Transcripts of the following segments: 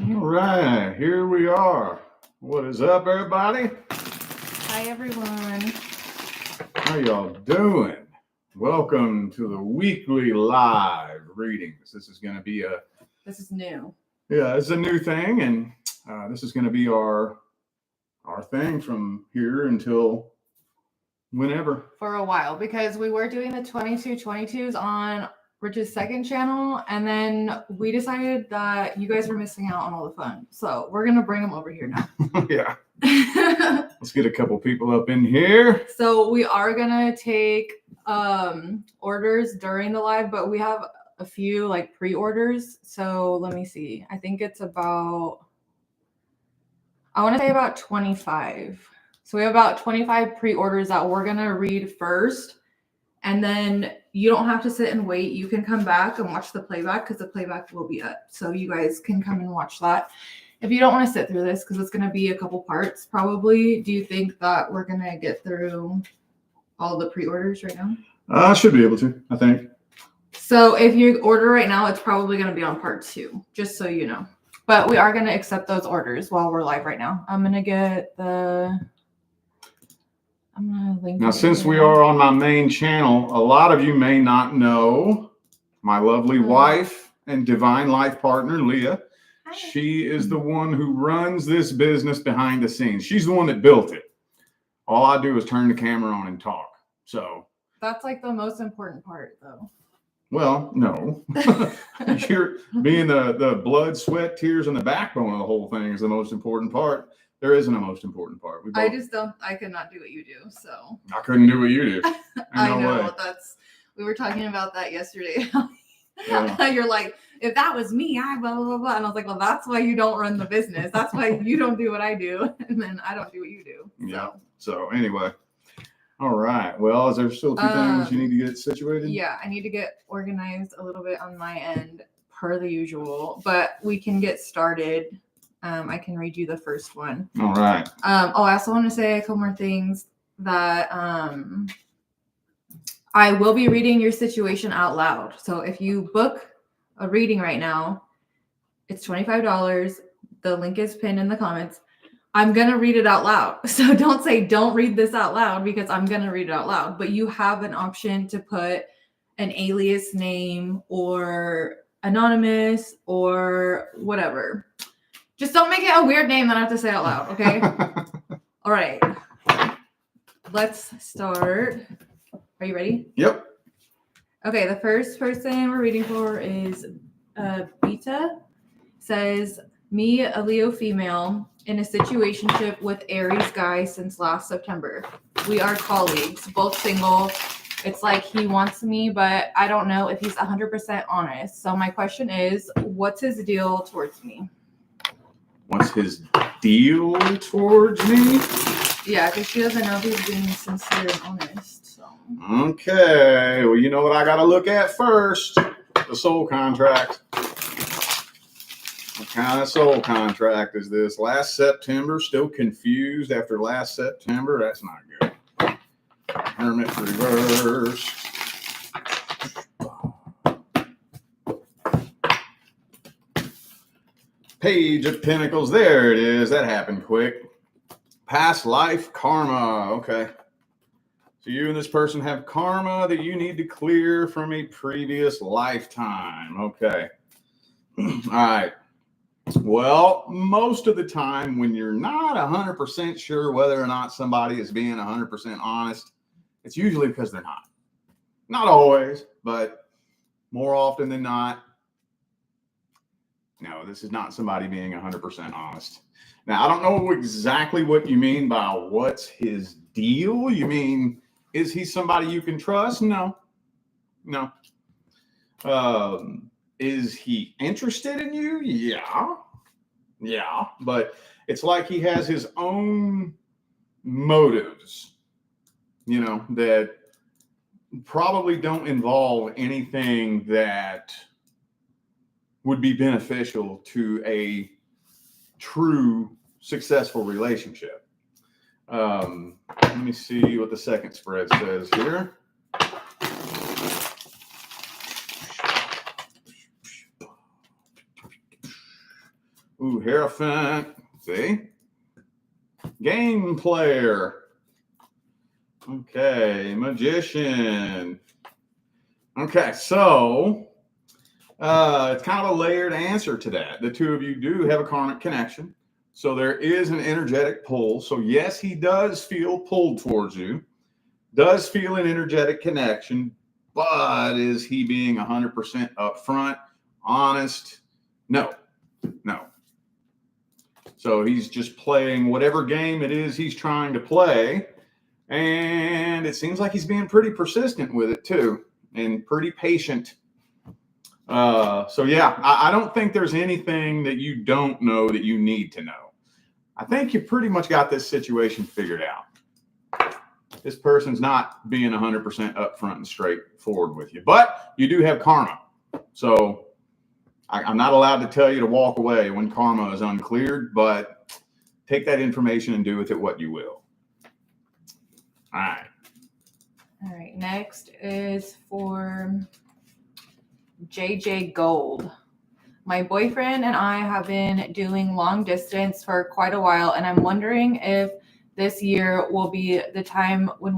All right, here we are. What is up, everybody? Hi, everyone. How y'all doing? Welcome to the weekly live readings. This is going to be This is new. Yeah, it's a new thing, and this is going to be our thing from here until whenever. For a while, because we were doing the 2222s on Rich's second channel, and then we decided that you guys were missing out on all the fun. So we're going to bring them over here now. Yeah. Let's get a couple people up in here. So we are going to take orders during the live, but we have a few like pre-orders. So let me see. I think it's about, I want to say about 25. So we have about 25 pre-orders that we're going to read first. And then you don't have to sit and wait. You can come back and watch the playback because the playback will be up. So you guys can come and watch that. If you don't want to sit through this, because it's going to be a couple parts probably, do you think that we're going to get through all the pre-orders right now? I should be able to, I think. So if you order right now, it's probably going to be on part 2, just so you know. But we are going to accept those orders while we're live right now. I'm going to get the... I'm going to link Now, since we are on my main channel, a lot of you may not know my lovely wife and divine life partner, Leah. Hi. She is the one who runs this business behind the scenes. She's the one that built it. All I do is turn the camera on and talk. So that's like the most important part, though. Well, no. You're being the blood, sweat, tears, and the backbone of the whole thing is the most important part. There isn't a most important part. I could not do what you do, so. I couldn't do what you do. I no know, way. we were talking about that yesterday. Yeah. You're like, if that was me, I blah, blah, blah, blah. And I was like, well, that's why you don't run the business. That's why you don't do what I do. And then I don't do what you do. So. Yeah. So anyway. All right. Well, is there still 2 things you need to get situated? Yeah, I need to get organized a little bit on my end per the usual, but we can get started. I can read you the first one. All right. I also want to say a couple more things that I will be reading your situation out loud. So if you book a reading right now, it's $25. The link is pinned in the comments. I'm going to read it out loud. So don't say, don't read this out loud, because I'm going to read it out loud. But you have an option to put an alias name or anonymous or whatever. Just don't make it a weird name that I have to say out loud, okay? All right. Let's start. Are you ready? Yep. Okay, the first person we're reading for is Beta. Says, me, a Leo female, in a situationship with Aries guy since last September. We are colleagues, both single. It's like he wants me, but I don't know if he's 100% honest. So my question is, what's his deal towards me? What's his deal towards me? Yeah, because she doesn't know if he's being sincere and honest. So. Okay. Well, you know what I got to look at first? The soul contract. What kind of soul contract is this? Last September, still confused after last September? That's not good. Hermit reverse. Page of Pentacles. There it is. That happened quick. Past life karma. Okay. So you and this person have karma that you need to clear from a previous lifetime. Okay. All right. Well, most of the time when you're not 100% sure whether or not somebody is being 100% honest, it's usually because they're not. Not always, but more often than not, no, this is not somebody being 100% honest. Now, I don't know exactly what you mean by what's his deal. You mean, is he somebody you can trust? No. No. Is he interested in you? Yeah. Yeah. But it's like he has his own motives, you know, that probably don't involve anything that would be beneficial to a true successful relationship. Let me see what the second spread says here. Ooh, Hierophant. See? Game player. Okay, Magician. Okay, so it's kind of a layered answer to that. The two of you do have a karmic connection. So there is an energetic pull. So yes, he does feel pulled towards you, does feel an energetic connection, but is he being 100% upfront, honest? No. So he's just playing whatever game it is he's trying to play. And it seems like he's being pretty persistent with it too, and pretty patient. So yeah, I don't think there's anything that you don't know that you need to know. I think you pretty much got this situation figured out. This person's not being 100% upfront and straightforward with you, but you do have karma. So I'm not allowed to tell you to walk away when karma is uncleared, but take that information and do with it what you will. All right. Next is for JJ Gold. My boyfriend and I have been doing long distance for quite a while, and I'm wondering if this year will be the time when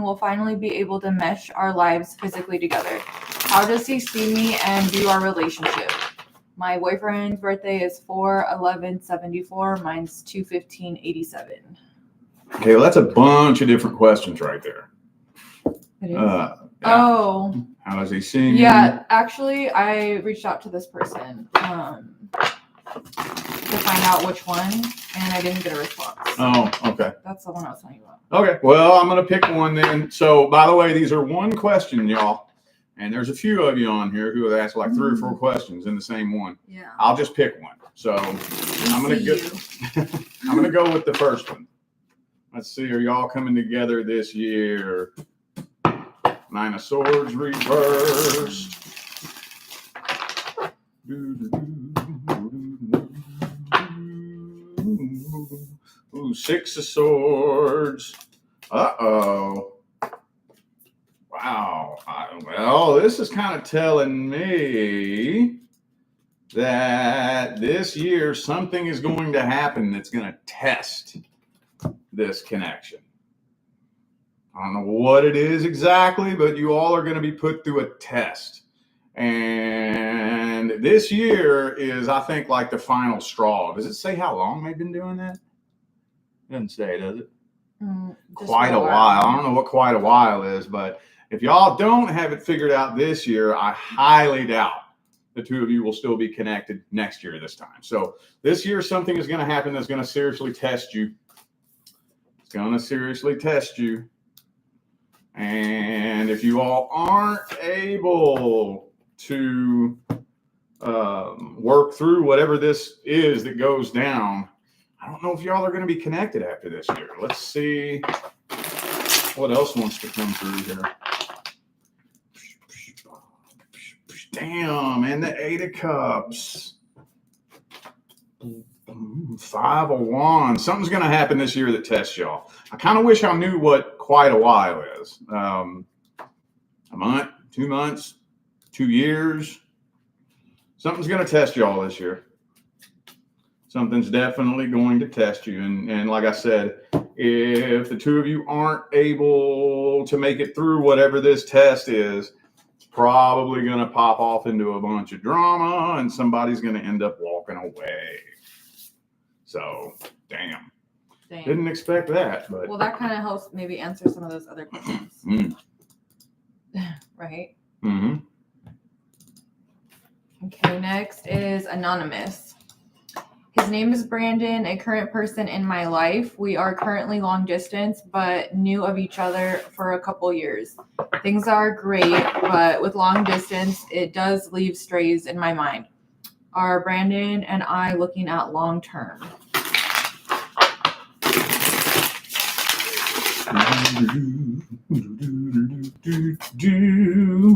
we'll finally be able to mesh our lives physically together. How does he see me and view our relationship? My boyfriend's birthday is 4/11/74. Mine's 2/15/87. Okay, well, that's a bunch of different questions right there. It is. Yeah. Oh. How does he see me? Yeah, actually, I reached out to this person to find out which one, and I didn't get a response. Oh, okay. That's the one I was telling you about. Okay, well, I'm going to pick one then. So, by the way, these are one question, y'all. And there's a few of you on here who have asked like 3 or 4 questions in the same one. Yeah. I'll just pick one. So, I'm going to go with the first one. Let's see, are y'all coming together this year? 9 of Swords reversed. Ooh, 6 of Swords. Uh-oh. Wow. Well, this is kind of telling me that this year something is going to happen that's going to test this connection. I don't know what it is exactly, but you all are going to be put through a test. And this year is, I think, like the final straw. Does it say how long they've been doing that? It doesn't say, does it? Quite a while. I don't know what quite a while is, but if y'all don't have it figured out this year, I highly doubt the two of you will still be connected next year this time. So this year, something is going to happen that's going to seriously test you. It's going to seriously test you. And if you all aren't able to work through whatever this is that goes down, I don't know if y'all are going to be connected after this year. Let's see what else wants to come through here. Damn, and the 8 of Cups. 5 of Wands. Something's going to happen this year that tests y'all. I kind of wish I knew what quite a while is. A month, 2 months, 2 years. Something's going to test y'all this year. Something's definitely going to test you. And like I said, if the two of you aren't able to make it through whatever this test is, it's probably going to pop off into a bunch of drama and somebody's going to end up walking away. So, damn. Didn't expect that. But well, that kind of helps maybe answer some of those other questions. Right? Mm-hmm. Okay, next is Anonymous. His name is Brandon, a current person in my life. We are currently long distance, but knew of each other for a couple years. Things are great, but with long distance, it does leave strays in my mind. Are Brandon and I looking at long term?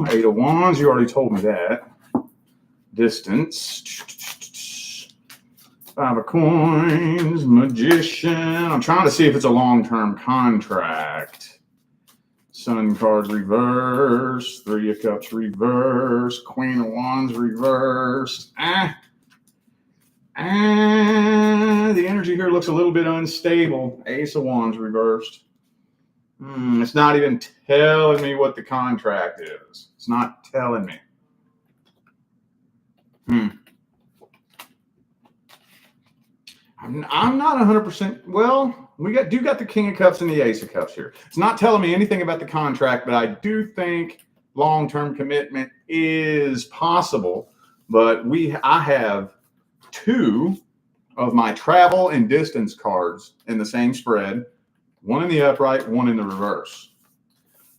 Eight of Wands, you already told me that. Distance. 5 of Coins, Magician. I'm trying to see if it's a long-term contract. Sun card reverse. 3 of Cups reverse. Queen of Wands reverse. The energy here looks a little bit unstable. Ace of Wands reversed. It's not even telling me what the contract is. It's not telling me. I'm not 100%. Well, we got the King of Cups and the Ace of Cups here. It's not telling me anything about the contract, but I do think long-term commitment is possible. But I have 2 of my travel and distance cards in the same spread, one in the upright, one in the reverse.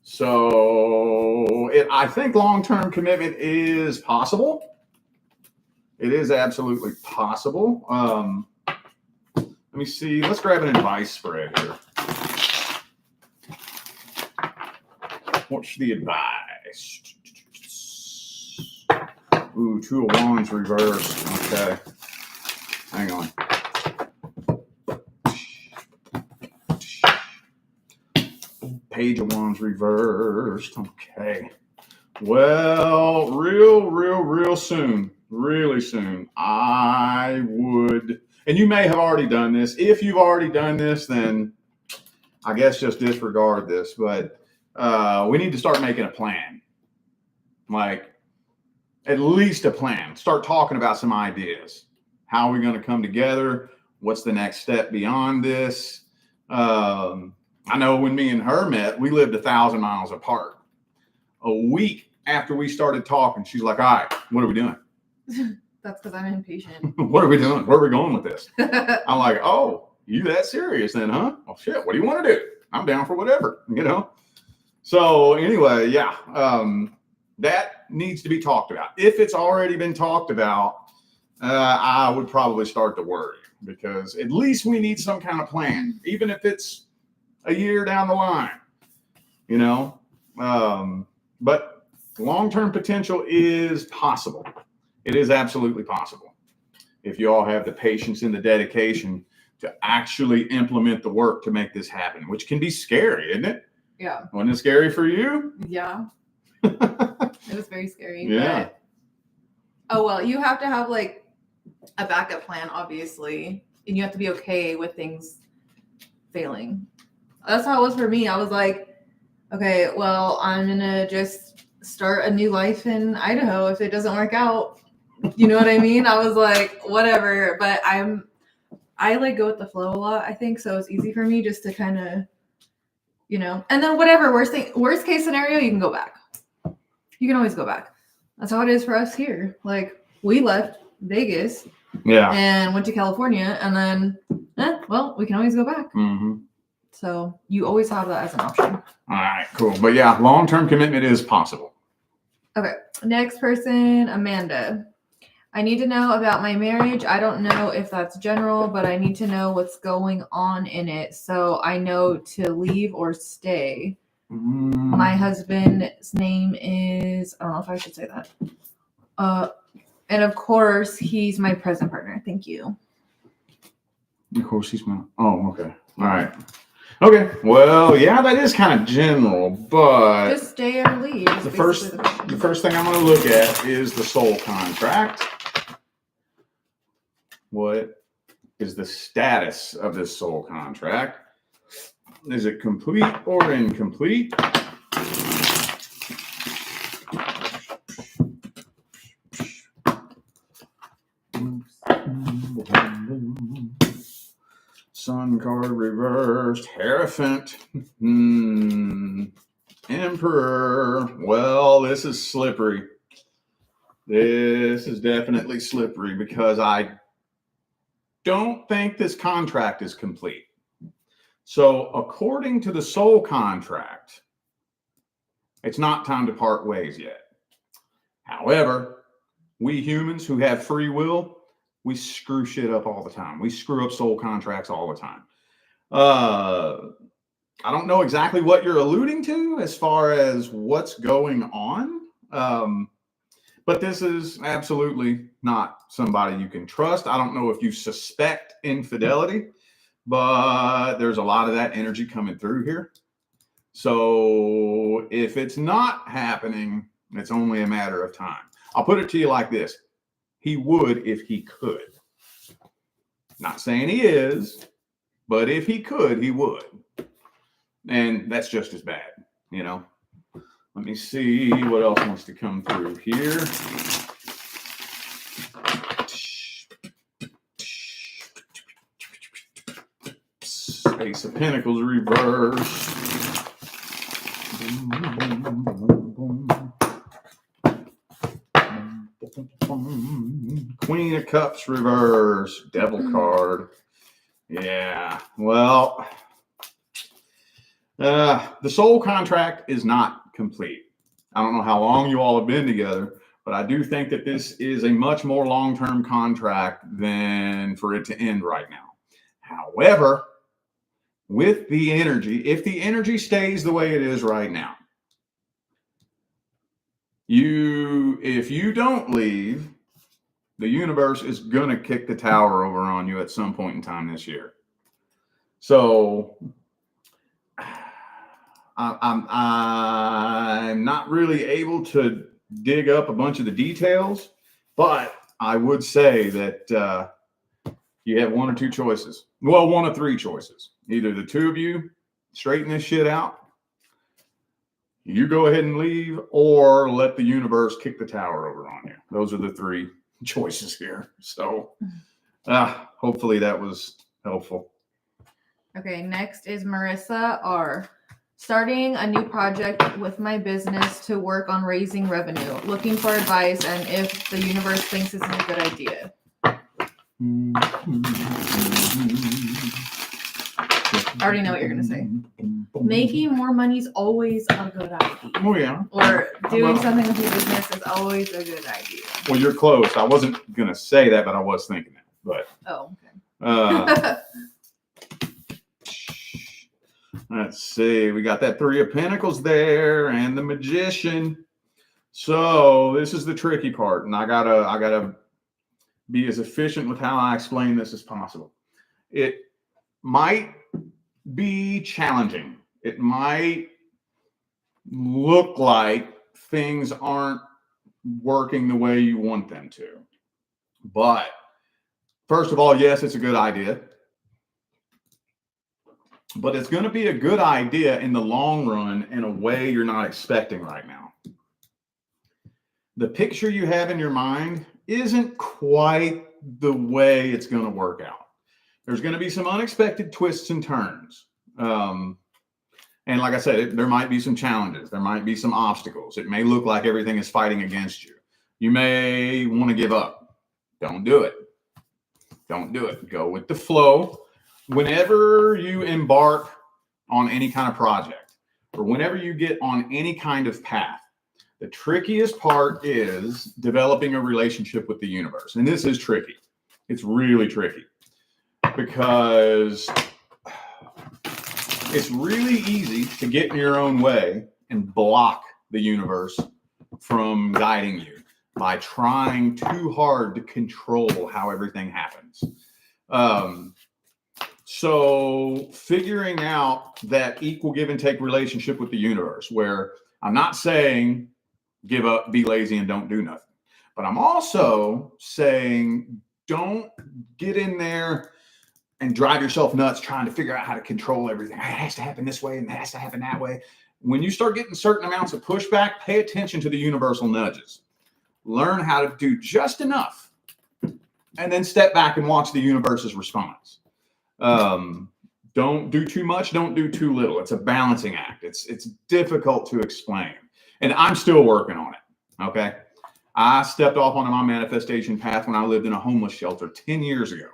So I think long-term commitment is possible. It is absolutely possible. Let me see. Let's grab an advice spread here. What's the advice? Ooh, 2 of Wands reversed. Okay. Hang on. Page of Wands reversed. Okay. Well, real soon, really soon, I would, and you may have already done this. If you've already done this, then I guess just disregard this, but we need to start making a plan. Like, at least a plan. Start talking about some ideas. How are we going to come together? What's the next step beyond this? I know when me and her met, we lived 1,000 miles apart. A week after we started talking, she's like, all right, what are we doing? That's because I'm impatient. What are we doing? Where are we going with this? I'm like, oh, you that serious then, huh? Oh, shit, what do you want to do? I'm down for whatever, you know? So anyway, yeah, that needs to be talked about. If it's already been talked about, I would probably start to worry, because at least we need some kind of plan, even if it's a year down the line, you know? But long-term potential is possible. It is absolutely possible. If you all have the patience and the dedication to actually implement the work to make this happen, which can be scary, isn't it? Yeah. Wasn't it scary for you? Yeah. It was very scary. Yeah. But, oh, well, you have to have like a backup plan, obviously. And you have to be okay with things failing. That's how it was for me. I was like, okay, well, I'm going to just start a new life in Idaho. If it doesn't work out, you know what I mean? I was like, whatever. But I like go with the flow a lot, I think. So it's easy for me just to kind of, you know, and then whatever, worst case scenario, you can go back. You can always go back. That's how it is for us here. Like, we left Vegas and went to California, and then, well, we can always go back. Mm-hmm. So you always have that as an option. All right, cool. But yeah, long-term commitment is possible. Okay. Next person, Amanda. I need to know about my marriage. I don't know if that's general, but I need to know what's going on in it so I know to leave or stay. My husband's name is, I don't know if I should say that. And of course, he's my present partner. Thank you. Of course, he's my, oh, okay. All right. Okay. Well, yeah, that is kind of general, but just stay or leave. The first thing I'm going to look at is the soul contract. What is the status of this soul contract? Is it complete or incomplete? Sun card reversed. Hierophant. Emperor. Well, this is slippery. This is definitely slippery because I don't think this contract is complete. So according to the soul contract, it's not time to part ways yet. However, we humans who have free will, we screw shit up all the time. We screw up soul contracts all the time. I don't know exactly what you're alluding to as far as what's going on. But this is absolutely not somebody you can trust. I don't know if you suspect infidelity, but there's a lot of that energy coming through here. So if it's not happening, it's only a matter of time. I'll put it to you like this. He would if he could. Not saying he is, but if he could, he would. And that's just as bad, you know. Let me see what else wants to come through here. Ace of Pentacles reverse. Queen of Cups reverse. Devil card. Yeah. Well, the soul contract is not complete. I don't know how long you all have been together, but I do think that this is a much more long-term contract than for it to end right now. However, with the energy, if the energy stays the way it is right now, if you don't leave, the universe is going to kick the tower over on you at some point in time this year. So I'm not really able to dig up a bunch of the details, but I would say that you have one or two choices. Well, one of three choices. Either the two of you straighten this shit out, you go ahead and leave, or let the universe kick the tower over on you. Those are the three choices here. So hopefully that was helpful. Okay, next is Marissa R. Starting a new project with my business to work on raising revenue. Looking for advice and if the universe thinks this is a good idea. I already know what you're going to say. Making more money is always a good idea. Oh, yeah. Or doing something with your business is always a good idea. Well, you're close. I wasn't going to say that, but I was thinking that. But okay. Let's see. We got that Three of Pentacles there and the Magician. So this is the tricky part, and I gotta be as efficient with how I explain this as possible. It might be challenging. It might look like things aren't working the way you want them to. But first of all, yes, it's a good idea. But it's going to be a good idea in the long run in a way you're not expecting right now. The picture you have in your mind isn't quite the way it's going to work out. There's going to be some unexpected twists and turns. And like I said, there might be some challenges. There might be some obstacles. It may look like everything is fighting against you. You may want to give up. Don't do it. Don't do it. Go with the flow. Whenever you embark on any kind of project or whenever you get on any kind of path, the trickiest part is developing a relationship with the universe. And this is tricky. It's really tricky because it's really easy to get in your own way and block the universe from guiding you by trying too hard to control how everything happens. So figuring out that equal give and take relationship with the universe, where I'm not saying give up, be lazy, and don't do nothing, but I'm also saying don't get in there and drive yourself nuts trying to figure out how to control everything. It has to happen this way and it has to happen that way. When you start getting certain amounts of pushback, pay attention to the universal nudges. Learn how to do just enough and then step back and watch the universe's response. Don't do too much. Don't do too little. It's a balancing act. It's difficult to explain. And I'm still working on it. Okay. I stepped off onto my manifestation path when I lived in a homeless shelter 10 years ago.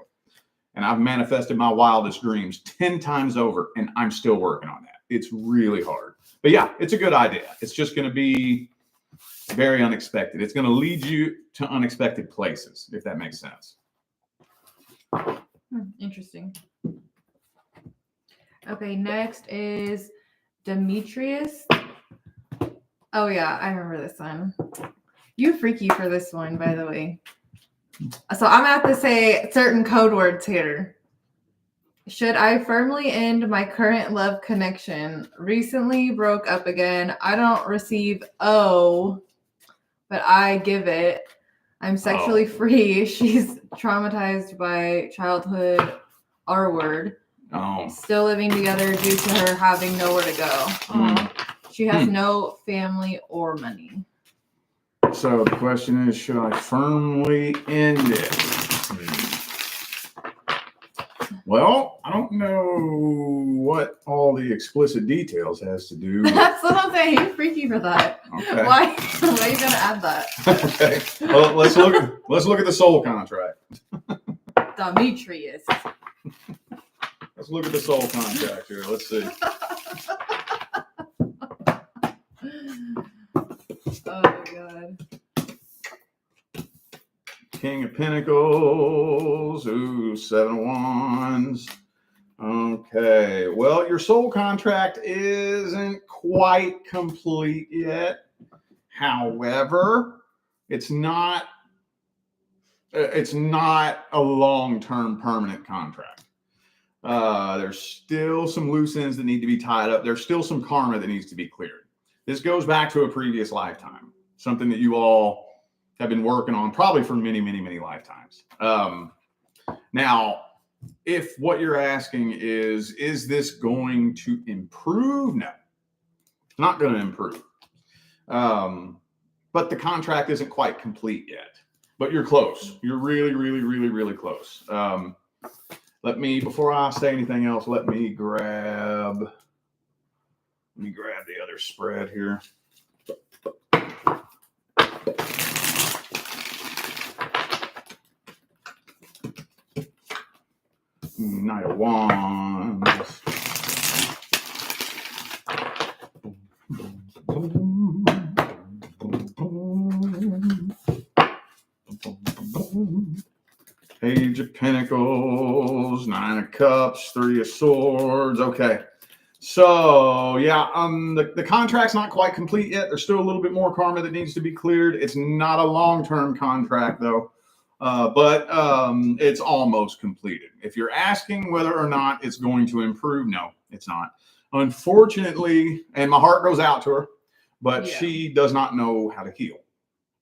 And I've manifested my wildest dreams 10 times over. And I'm still working on that. It's really hard. But yeah, it's a good idea. It's just going to be very unexpected. It's going to lead you to unexpected places, if that makes sense. Interesting. Okay, next is Demetrius. Oh yeah, I remember this one. You're freaky for this one, by the way. So I'm gonna have to say certain code words here. Should I firmly end my current love connection? Recently broke up again. I don't receive but I give it. I'm sexually free. She's traumatized by childhood R word. Oh. Still living together due to her having nowhere to go. She has no family or money. So the question is, should I firmly end it? Well, I don't know what all the explicit details has to do. That's what I'm saying. You're freaky for that. Okay. Why are you gonna add that? Okay. Well, let's look at the soul contract. Demetrius. Let's look at the soul contract here. Let's see. Oh my god. King of Pentacles. Ooh, 7 of Wands. Okay. Well, your soul contract isn't quite complete yet. However, it's not a long-term permanent contract. There's still some loose ends that need to be tied up. There's still some karma that needs to be cleared. This goes back to a previous lifetime, something that you all have been working on probably for many, many, many lifetimes. Now, if what you're asking is this going to improve? No, it's not going to improve. But the contract isn't quite complete yet. But you're close. You're really, really, really, really close. Before I say anything else, let me grab the other spread here. Knight of Wands. Page of Pentacles, 9 of Cups, 3 of Swords. Okay. So, yeah, the contract's not quite complete yet. There's still a little bit more karma that needs to be cleared. It's not a long-term contract, though, but it's almost completed. If you're asking whether or not it's going to improve, no, it's not. Unfortunately, and my heart goes out to her, but she does not know how to heal.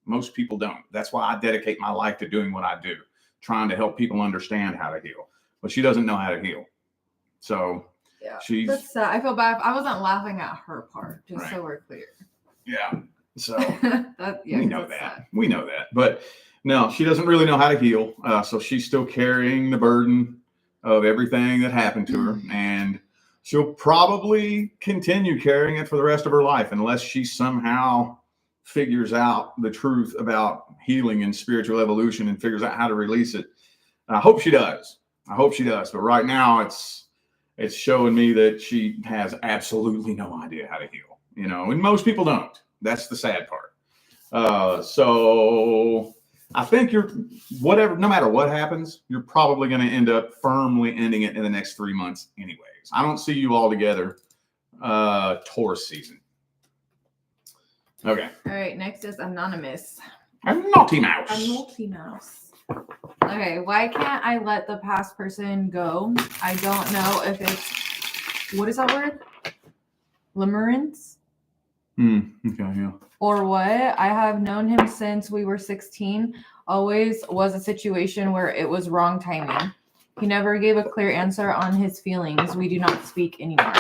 Most people don't. That's why I dedicate my life to doing what I do, trying to help people understand how to heal. But she doesn't know how to heal. So that's sad. I feel bad. I wasn't laughing at her part, just so we're clear. Yeah. So we know that. Sad. We know that. But no, she doesn't really know how to heal. So she's still carrying the burden of everything that happened to her. And she'll probably continue carrying it for the rest of her life unless she somehow figures out the truth about healing and spiritual evolution and figures out how to release it. I hope she does. But right now it's showing me that she has absolutely no idea how to heal, and most people don't. That's the sad part. So I think no matter what happens, you're probably going to end up firmly ending it in the next 3 months anyways. I don't see you all together Taurus season. Okay. All right. Next is Anonymous. A naughty mouse. A naughty mouse. Okay. Why can't I let the past person go? I don't know if it's, what is that word? Limerence? Okay, yeah. Or what? I have known him since we were 16. Always was a situation where it was wrong timing. He never gave a clear answer on his feelings. We do not speak anymore.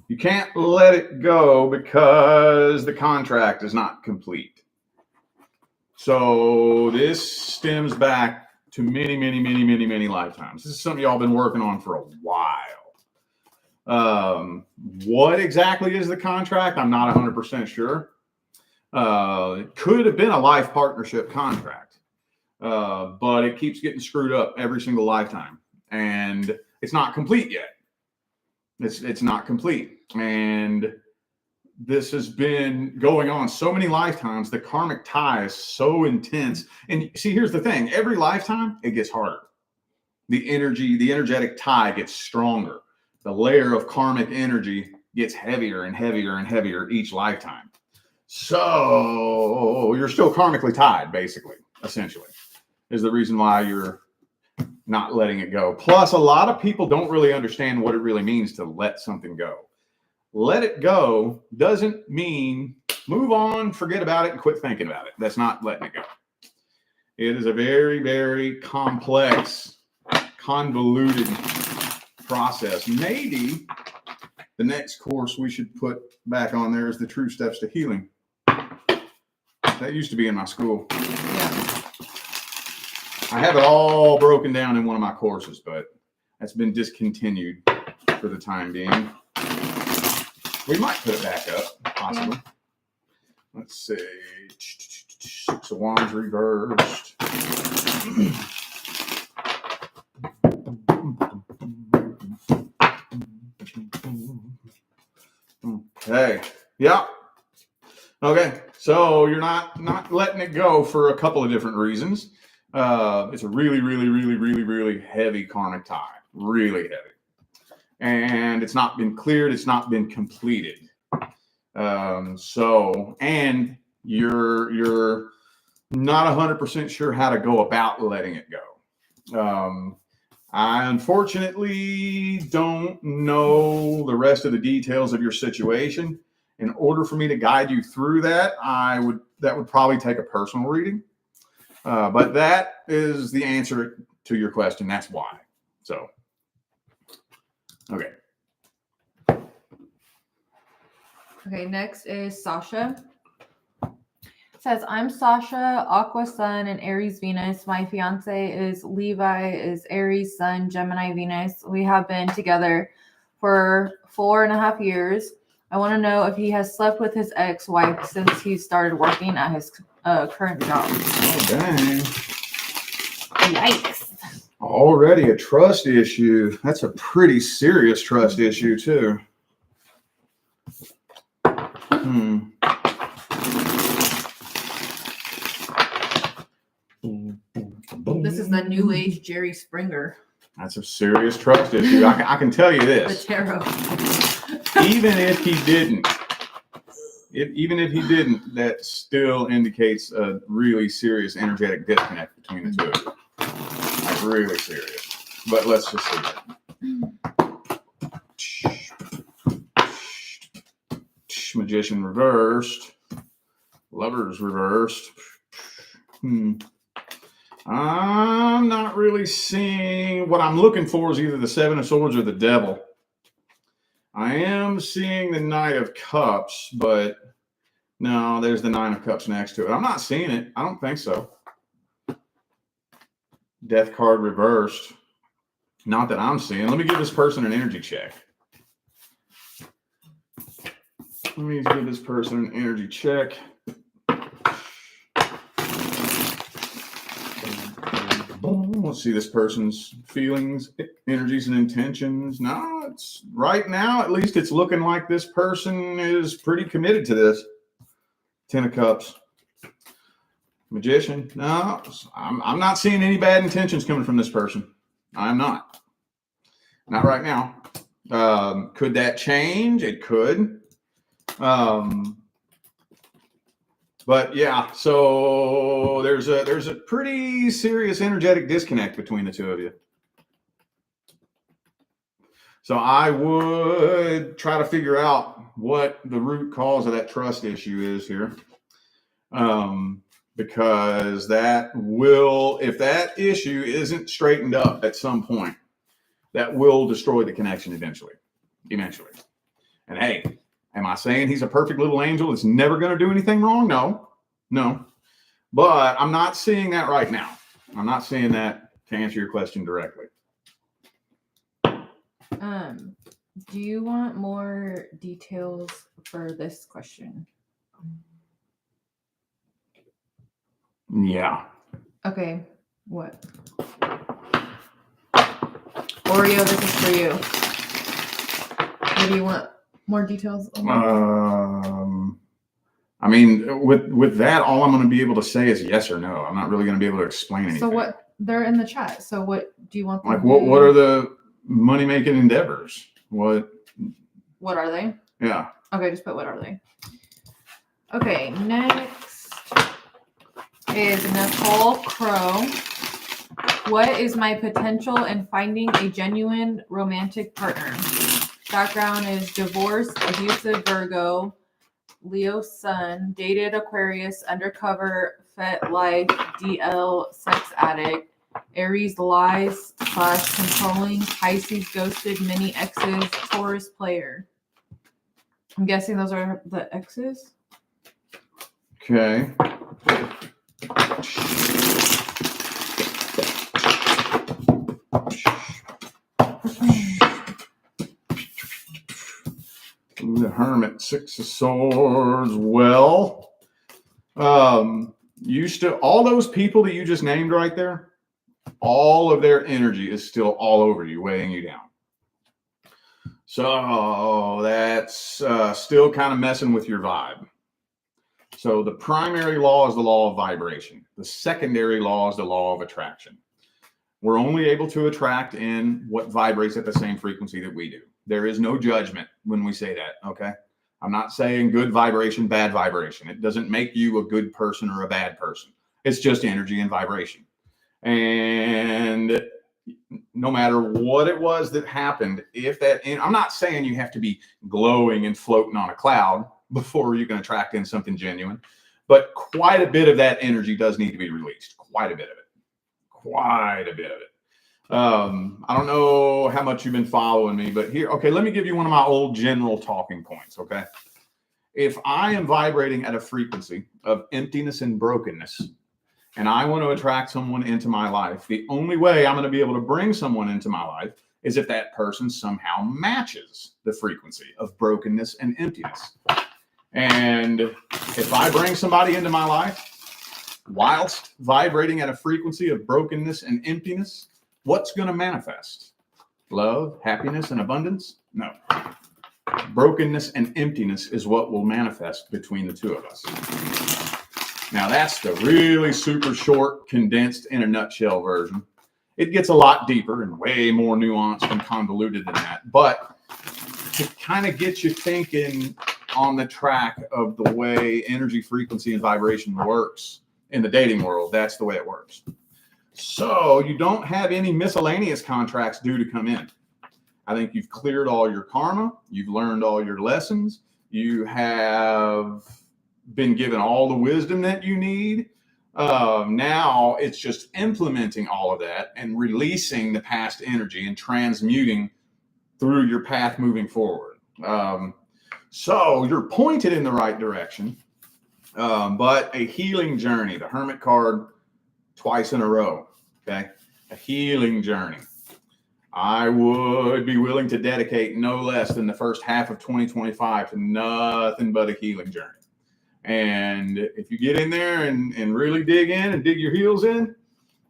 You can't let it go because the contract is not complete. So this stems back to many, many, many, many, many lifetimes. This is something y'all been working on for a while. What exactly is the contract? I'm not 100% sure. It could have been a life partnership contract, but it keeps getting screwed up every single lifetime, and it's not complete yet. It's not complete, and this has been going on so many lifetimes. The karmic tie is so intense, and see, here's the thing: every lifetime it gets harder. The energetic tie gets stronger. The layer of karmic energy gets heavier and heavier and heavier each lifetime. So you're still karmically tied, basically, essentially, is the reason why you're not letting it go. Plus, a lot of people don't really understand what it really means to let something go. Let it go doesn't mean move on, forget about it, and quit thinking about it. That's not letting it go. It is a very, very complex, convoluted process. Maybe the next course we should put back on there is the True Steps to Healing. That used to be in my school. Yeah. I have it all broken down in one of my courses, but that's been discontinued for the time being. We might put it back up, possibly. Yeah. Let's see. 6 of Wands reversed. Okay. Yeah. Okay. So you're not letting it go for a couple of different reasons. It's a really, really, really, really, really heavy karmic tie. Really heavy. And it's not been cleared. It's not been completed. And you're not 100% sure how to go about letting it go. I unfortunately don't know the rest of the details of your situation. In order for me to guide you through that, that would probably take a personal reading. But that is the answer to your question. That's why. So, okay. Okay, next is Sasha. It says, I'm Sasha, Aqua Sun, and Aries Venus. My fiance is Levi, is Aries Sun, Gemini Venus. We have been together for 4.5 years. I want to know if he has slept with his ex-wife since he started working at his current job. Oh, dang. Yikes. Already a trust issue. That's a pretty serious trust issue, too. This is the new age Jerry Springer. That's a serious trust issue. I can tell you this. The tarot. Even if he didn't, that still indicates a really serious energetic disconnect between the two of you. Like really serious. But let's just see that. Magician reversed. Lovers reversed. I'm not really seeing what I'm looking for is either the Seven of Swords or the Devil. I am seeing the Knight of Cups, but no, there's the Nine of Cups next to it. I'm not seeing it. I don't think so. Death card reversed. Not that I'm seeing. Let me give this person an energy check. Let me give this person an energy check. Let's see this person's feelings, energies, and intentions. No, it's right now, at least it's looking like this person is pretty committed to this. 10 of Cups. Magician. No, I'm not seeing any bad intentions coming from this person. I'm not. Not right now. Could that change? It could. But yeah, so there's a pretty serious energetic disconnect between the two of you. So I would try to figure out what the root cause of that trust issue is here. Because that will, if that issue isn't straightened up at some point, that will destroy the connection eventually. And hey, am I saying he's a perfect little angel that's never going to do anything wrong? No. But I'm not seeing that right now. I'm not seeing that to answer your question directly. Do you want more details for this question? Yeah. Okay. What? Oreo, this is for you. What do you want? More details? I mean, with that, all I'm going to be able to say is yes or no. I'm not really going to be able to explain anything. So what? They're in the chat. So what do you want them like? What are the money making endeavors? What? What are they? Yeah. Okay, just put what are they. Okay, next is Nicole Crow. What is my potential in finding a genuine romantic partner? Background is divorced, abusive Virgo, Leo Sun, dated Aquarius, undercover Fet Life, DL sex addict, Aries lies / controlling, Pisces ghosted, many exes, Taurus player. I'm guessing those are the exes. Okay. The Hermit, 6 of Swords. Well, all those people that you just named right there, all of their energy is still all over you, weighing you down. So that's still kind of messing with your vibe. So the primary law is the law of vibration. The secondary law is the law of attraction. We're only able to attract in what vibrates at the same frequency that we do. There is no judgment when we say that, okay? I'm not saying good vibration, bad vibration. It doesn't make you a good person or a bad person. It's just energy and vibration. And no matter what it was that happened, and I'm not saying you have to be glowing and floating on a cloud before you can attract in something genuine, but quite a bit of that energy does need to be released. Quite a bit of it. I don't know how much you've been following me, but here, okay, let me give you one of my old general talking points, okay? If I am vibrating at a frequency of emptiness and brokenness, and I want to attract someone into my life, the only way I'm going to be able to bring someone into my life is if that person somehow matches the frequency of brokenness and emptiness. And if I bring somebody into my life whilst vibrating at a frequency of brokenness and emptiness, what's going to manifest? Love, happiness, and abundance? No. Brokenness and emptiness is what will manifest between the two of us. Now, that's the really super short, condensed, in a nutshell version. It gets a lot deeper and way more nuanced and convoluted than that. But to kind of get you thinking on the track of the way energy, frequency, and vibration works in the dating world, that's the way it works. So you don't have any miscellaneous contracts due to come in. I think you've cleared all your karma. You've learned all your lessons. You have been given all the wisdom that you need. Now it's just implementing all of that and releasing the past energy and transmuting through your path moving forward. So you're pointed in the right direction, but a healing journey, the Hermit card twice in a row, okay? A healing journey. I would be willing to dedicate no less than the first half of 2025 to nothing but a healing journey. And if you get in there and really dig in and dig your heels in,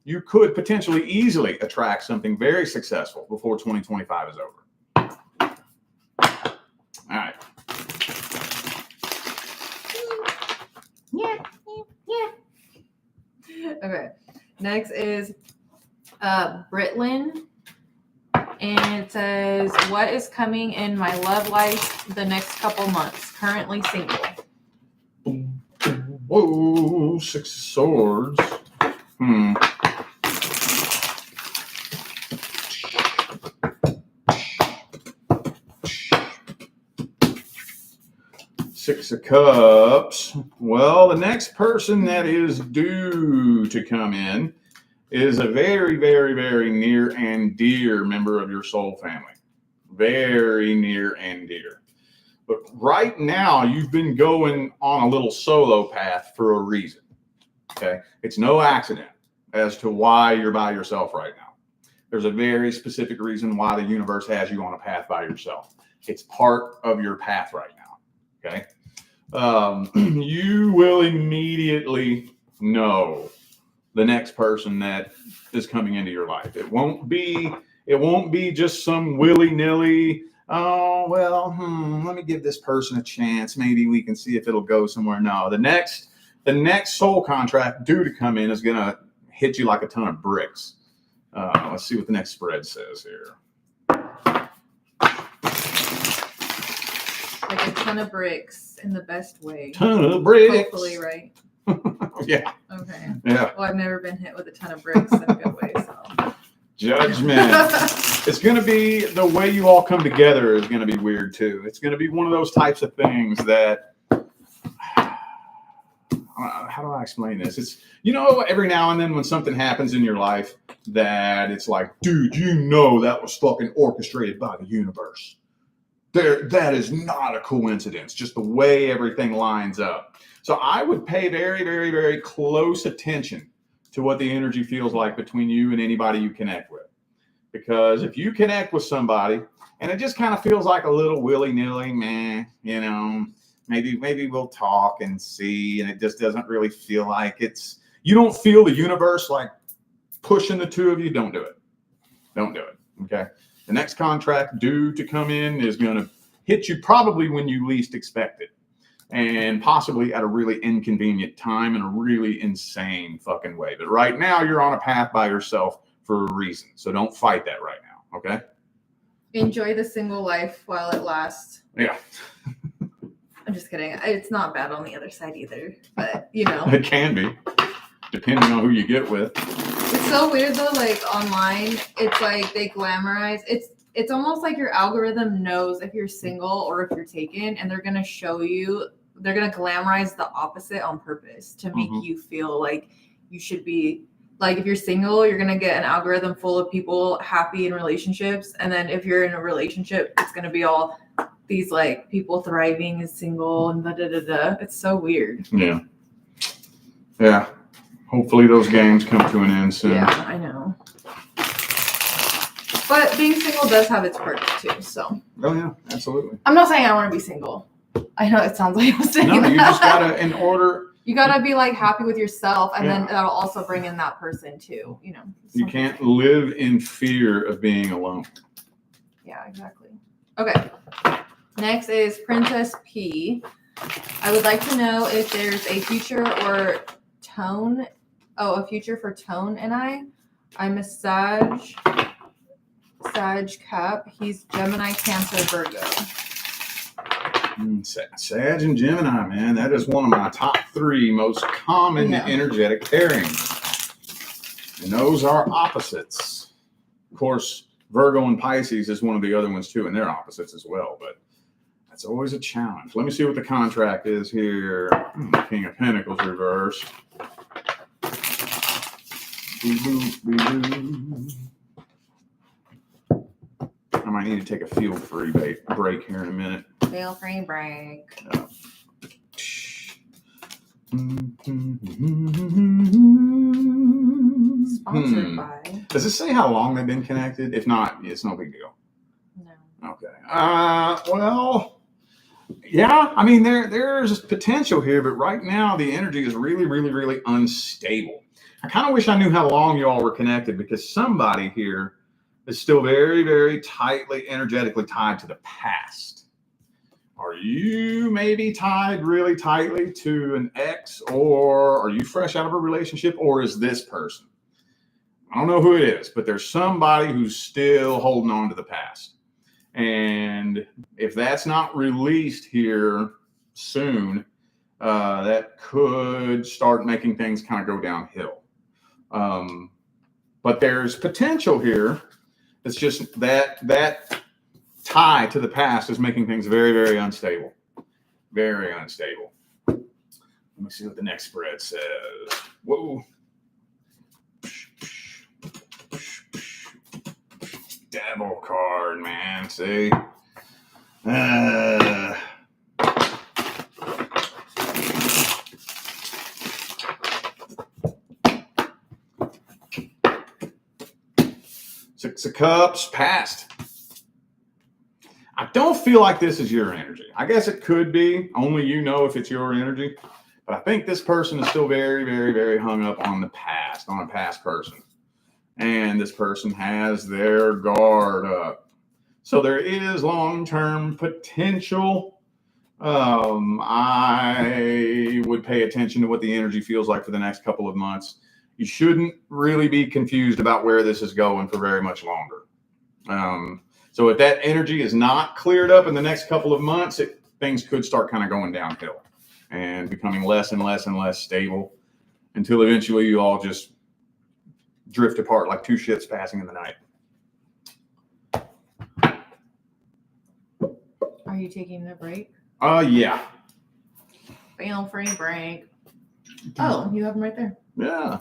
you could potentially easily attract something very successful before 2025 is over. All right. Okay. Next is Britlin. And it says, what is coming in my love life the next couple months? Currently single. Whoa, 6 of Swords. Six of Cups. Well, the next person that is due to come in is a very, very, very near and dear member of your soul family. Very near and dear. But right now, you've been going on a little solo path for a reason, okay? It's no accident as to why you're by yourself right now. There's a very specific reason why the universe has you on a path by yourself. It's part of your path right now, okay? You will immediately know the next person that is coming into your life. It won't be just some willy-nilly, oh, well, let me give this person a chance. Maybe we can see if it'll go somewhere. No, the next soul contract due to come in is going to hit you like a ton of bricks. Let's see what the next spread says here. Like a ton of bricks in the best way. Ton of bricks. Hopefully, right? Yeah. Okay. Yeah. Well, I've never been hit with a ton of bricks in a good way, so. Judgment. It's going to be the way you all come together is going to be weird too. It's going to be one of those types of things that, how do I explain this? It's, every now and then when something happens in your life that it's like, dude, that was fucking orchestrated by the universe. That is not a coincidence, just the way everything lines up. So I would pay very, very, very close attention to what the energy feels like between you and anybody you connect with. Because if you connect with somebody and it just kind of feels like a little willy-nilly, maybe we'll talk and see, and it just doesn't really feel like you don't feel the universe like pushing the two of you, don't do it. Don't do it, okay? The next contract due to come in is going to hit you probably when you least expect it. And possibly at a really inconvenient time in a really insane fucking way. But right now, you're on a path by yourself for a reason. So don't fight that right now, okay? Enjoy the single life while it lasts. Yeah. I'm just kidding. It's not bad on the other side either. But, It can be, depending on who you get with. It's so weird, though. Like, online, it's like they glamorize. It's almost like your algorithm knows if you're single or if you're taken, and they're going to show you. They're going to glamorize the opposite on purpose to make you feel like you should be, like, if you're single, you're going to get an algorithm full of people happy in relationships. And then if you're in a relationship, it's going to be all these, like, people thriving as single and da-da-da-da. It's so weird. Yeah. Yeah. Hopefully those games come to an end soon. Yeah, I know. But being single does have its perks, too, so. Oh, yeah. Absolutely. I'm not saying I want to be single. I know it sounds like I'm saying that. No, you just gotta, in order. You gotta be like happy with yourself, and then that'll also bring in that person too. You can't live in fear of being alone. Yeah, exactly. Okay. Next is Princess P. I would like to know if there's a future or tone. Oh, a future for Tone and I. I'm a Sag Cap. He's Gemini, Cancer, Virgo. Sag and Gemini, man. That is one of my top 3 most common energetic pairings. And those are opposites. Of course, Virgo and Pisces is one of the other ones too, and they're opposites as well. But that's always a challenge. Let me see what the contract is here. King of Pentacles reversed. I might need to take a feel-free break here in a minute. Feel-free break. Sponsored by. Does it say how long they've been connected? If not, it's no big deal. No. Okay. Well, yeah. I mean, there's potential here, but right now the energy is really, really, really unstable. I kind of wish I knew how long you all were connected, because somebody here is still very, very tightly, energetically tied to the past. Are you maybe tied really tightly to an ex, or are you fresh out of a relationship, or is this person? I don't know who it is, but there's somebody who's still holding on to the past. And if that's not released here soon, that could start making things kind of go downhill. But there's potential here. It's just that tie to the past is making things very, very unstable. Very unstable. Let me see what the next spread says. Whoa. Devil card, man. See? Six of Cups, past. I don't feel like this is your energy. I guess it could be. Only you know if it's your energy. But I think this person is still very, very, very hung up on the past, on a past person. And this person has their guard up. So there is long-term potential. I would pay attention to what the energy feels like for the next couple of months. You shouldn't really be confused about where this is going for very much longer. So if that energy is not cleared up in the next couple of months, things could start kind of going downhill and becoming less and less and less stable until eventually you all just drift apart like two ships passing in the night. Are you taking a break? Yeah. Feel free break. Oh, you have them right there. Yeah.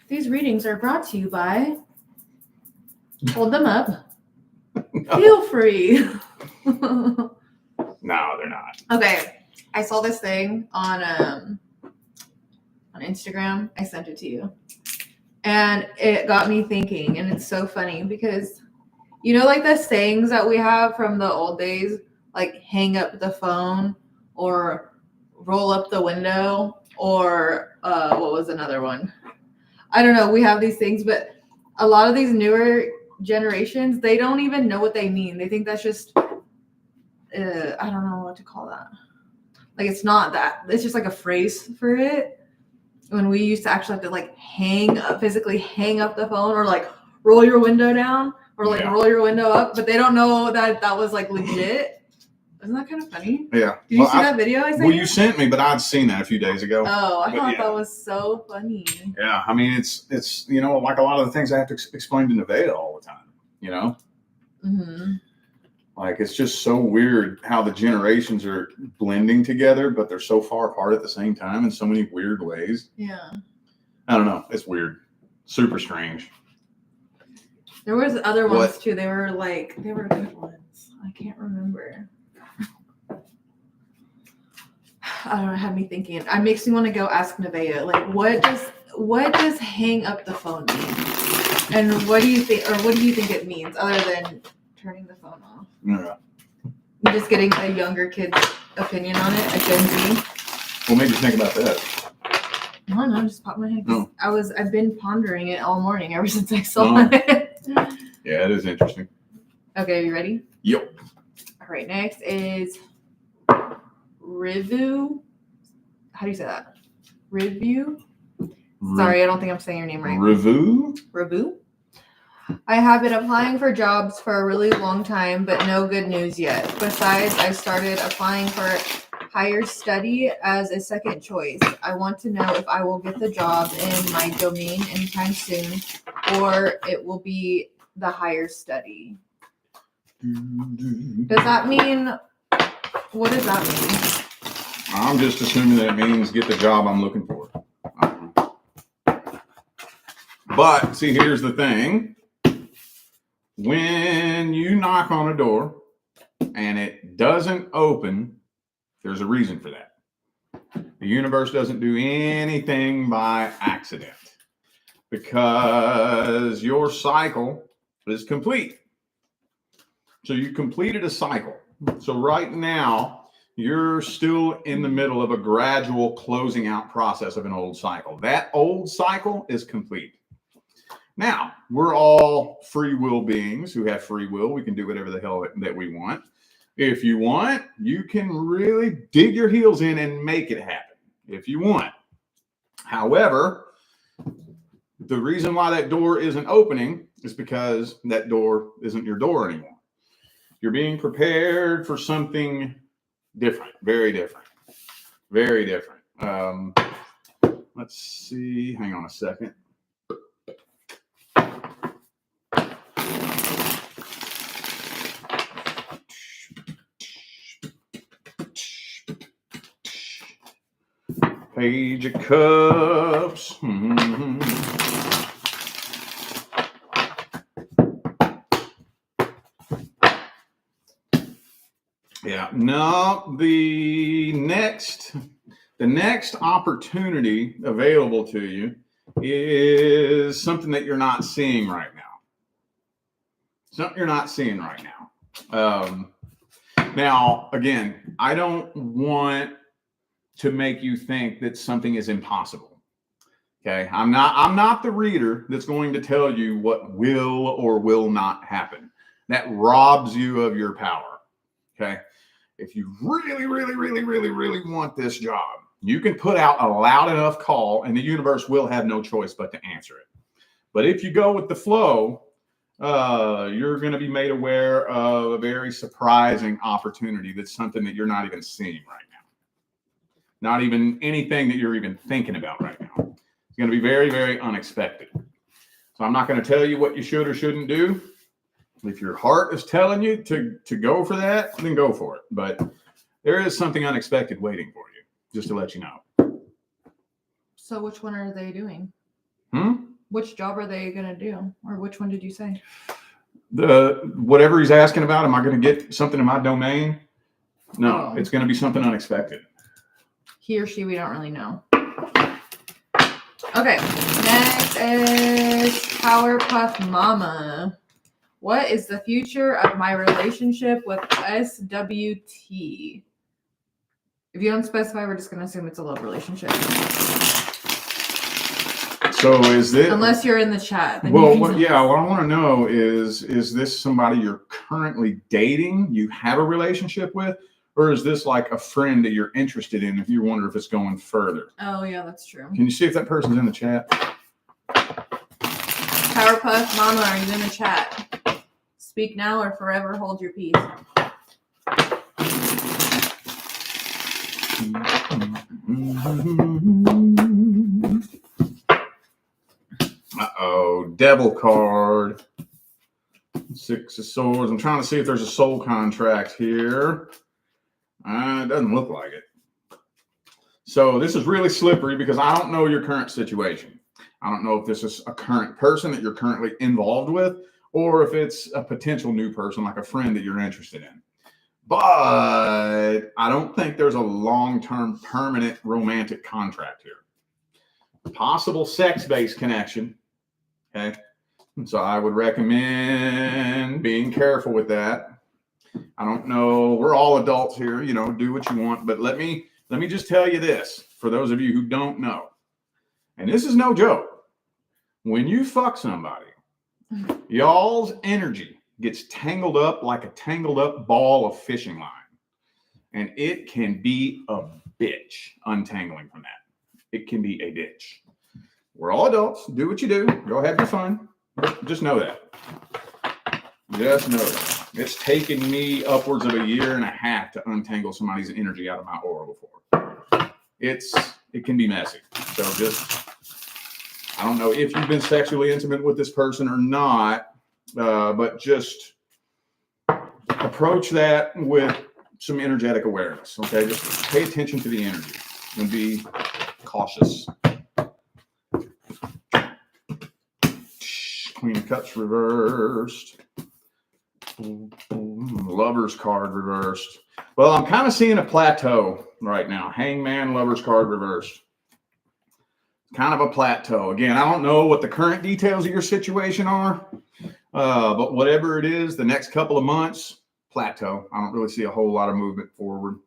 These readings are brought to you by. Hold them up. Feel free. No, they're not. Okay, I saw this thing on Instagram. I sent it to you, and it got me thinking. And it's so funny because, you know, like the sayings that we have from the old days, like hang up the phone or roll up the window, or what was another one? I don't know. We have these things, but a lot of these newer generations, they don't even know what they mean. They think that's just, I don't know what to call that. Like, it's not that. It's just like a phrase for it. When we used to actually have to like physically hang up the phone, or like roll your window down, or like roll your window up, but they don't know that that was like legit. Isn't that kind of funny? Yeah. Did you see that video I sent you? Well, you sent me, but I'd seen that a few days ago. Oh, I thought that was so funny. Yeah. I mean, it's you know, like a lot of the things I have to explain to Nevaeh all the time, you know? Mm-hmm. Like, it's just so weird how the generations are blending together, but they're so far apart at the same time in so many weird ways. Yeah. I don't know. It's weird. Super strange. There was other ones too. They were good ones. I can't remember. I don't know. It had me thinking. It makes me want to go ask Nevaeh, like, what does hang up the phone mean? And what do you think it means other than turning the phone off? Yeah. I'm just getting a younger kid's opinion on it, a Gen Z. What made you think about that? No, just popped my head. Oh. I've been pondering it all morning ever since I saw it. Yeah, it is interesting. Okay, are you ready? Yep. All right, next is Rivu. How do you say that? Rivu? Sorry, I don't think I'm saying your name right. Rivu? I have been applying for jobs for a really long time, but no good news yet. Besides, I started applying for higher study as a second choice. I want to know if I will get the job in my domain anytime soon, or it will be the higher study. Does that mean, what does that mean? I'm just assuming that it means get the job I'm looking for. But see, here's the thing. When you knock on a door and it doesn't open, there's a reason for that. The universe doesn't do anything by accident, because your cycle is complete. So you completed a cycle. So right now, you're still in the middle of a gradual closing out process of an old cycle. That old cycle is complete. Now, we're all free will beings who have free will. We can do whatever the hell that we want. If you want, you can really dig your heels in and make it happen if you want. However, the reason why that door isn't opening is because that door isn't your door anymore. You're being prepared for something different, very different, very different. Let's see. Hang on a second. Page of Cups. Mm-hmm. Yeah. No, the next opportunity available to you is something that you're not seeing right now. Something you're not seeing right now. Now, again, I don't want to make you think that something is impossible. Okay. I'm not the reader that's going to tell you what will or will not happen. That robs you of your power. Okay. If you really, really, really, really, really want this job, you can put out a loud enough call and the universe will have no choice but to answer it. But if you go with the flow, you're going to be made aware of a very surprising opportunity that's something that you're not even seeing right now. Not even anything that you're even thinking about right now. It's going to be very, very unexpected. So I'm not going to tell you what you should or shouldn't do. If your heart is telling you to go for that, then go for it. But there is something unexpected waiting for you, just to let you know. So which one are they doing? Which job are they going to do? Or which one did you say? Whatever he's asking about, am I going to get something in my domain? No, Oh. It's going to be something unexpected. He or she, we don't really know. Okay, next is Powerpuff Mama. What is the future of my relationship with SWT? If you don't specify, we're just going to assume it's a love relationship. So is it? Unless you're in the chat. Well, what I want to know is this somebody you're currently dating, you have a relationship with, or is this like a friend that you're interested in if you wonder if it's going further? Oh, yeah, that's true. Can you see if that person's in the chat? Powerpuff Mama, are you in the chat? Speak now or forever hold your peace. Uh-oh, devil card. 6 of swords. I'm trying to see if there's a soul contract here. It doesn't look like it. So this is really slippery because I don't know your current situation. I don't know if this is a current person that you're currently involved with, or if it's a potential new person, like a friend that you're interested in. But I don't think there's a long-term permanent romantic contract here. Possible sex-based connection. Okay. So I would recommend being careful with that. I don't know. We're all adults here, do what you want. But let me just tell you this, for those of you who don't know, and this is no joke. When you fuck somebody, y'all's energy gets tangled up like a tangled up ball of fishing line. And it can be a bitch untangling from that. It can be a bitch. We're all adults. Do what you do. Go have your fun. But just know that. Just know that. It's taken me upwards of 1.5 years to untangle somebody's energy out of my aura before. It can be messy. So I don't know if you've been sexually intimate with this person or not, but just approach that with some energetic awareness. Okay, just pay attention to the energy and be cautious. Queen of Cups reversed. Lover's card reversed. Well, I'm kind of seeing a plateau right now. Hangman, Lover's card reversed. Kind of a plateau. Again, I don't know what the current details of your situation are, but whatever it is, the next couple of months, plateau. I don't really see a whole lot of movement forward.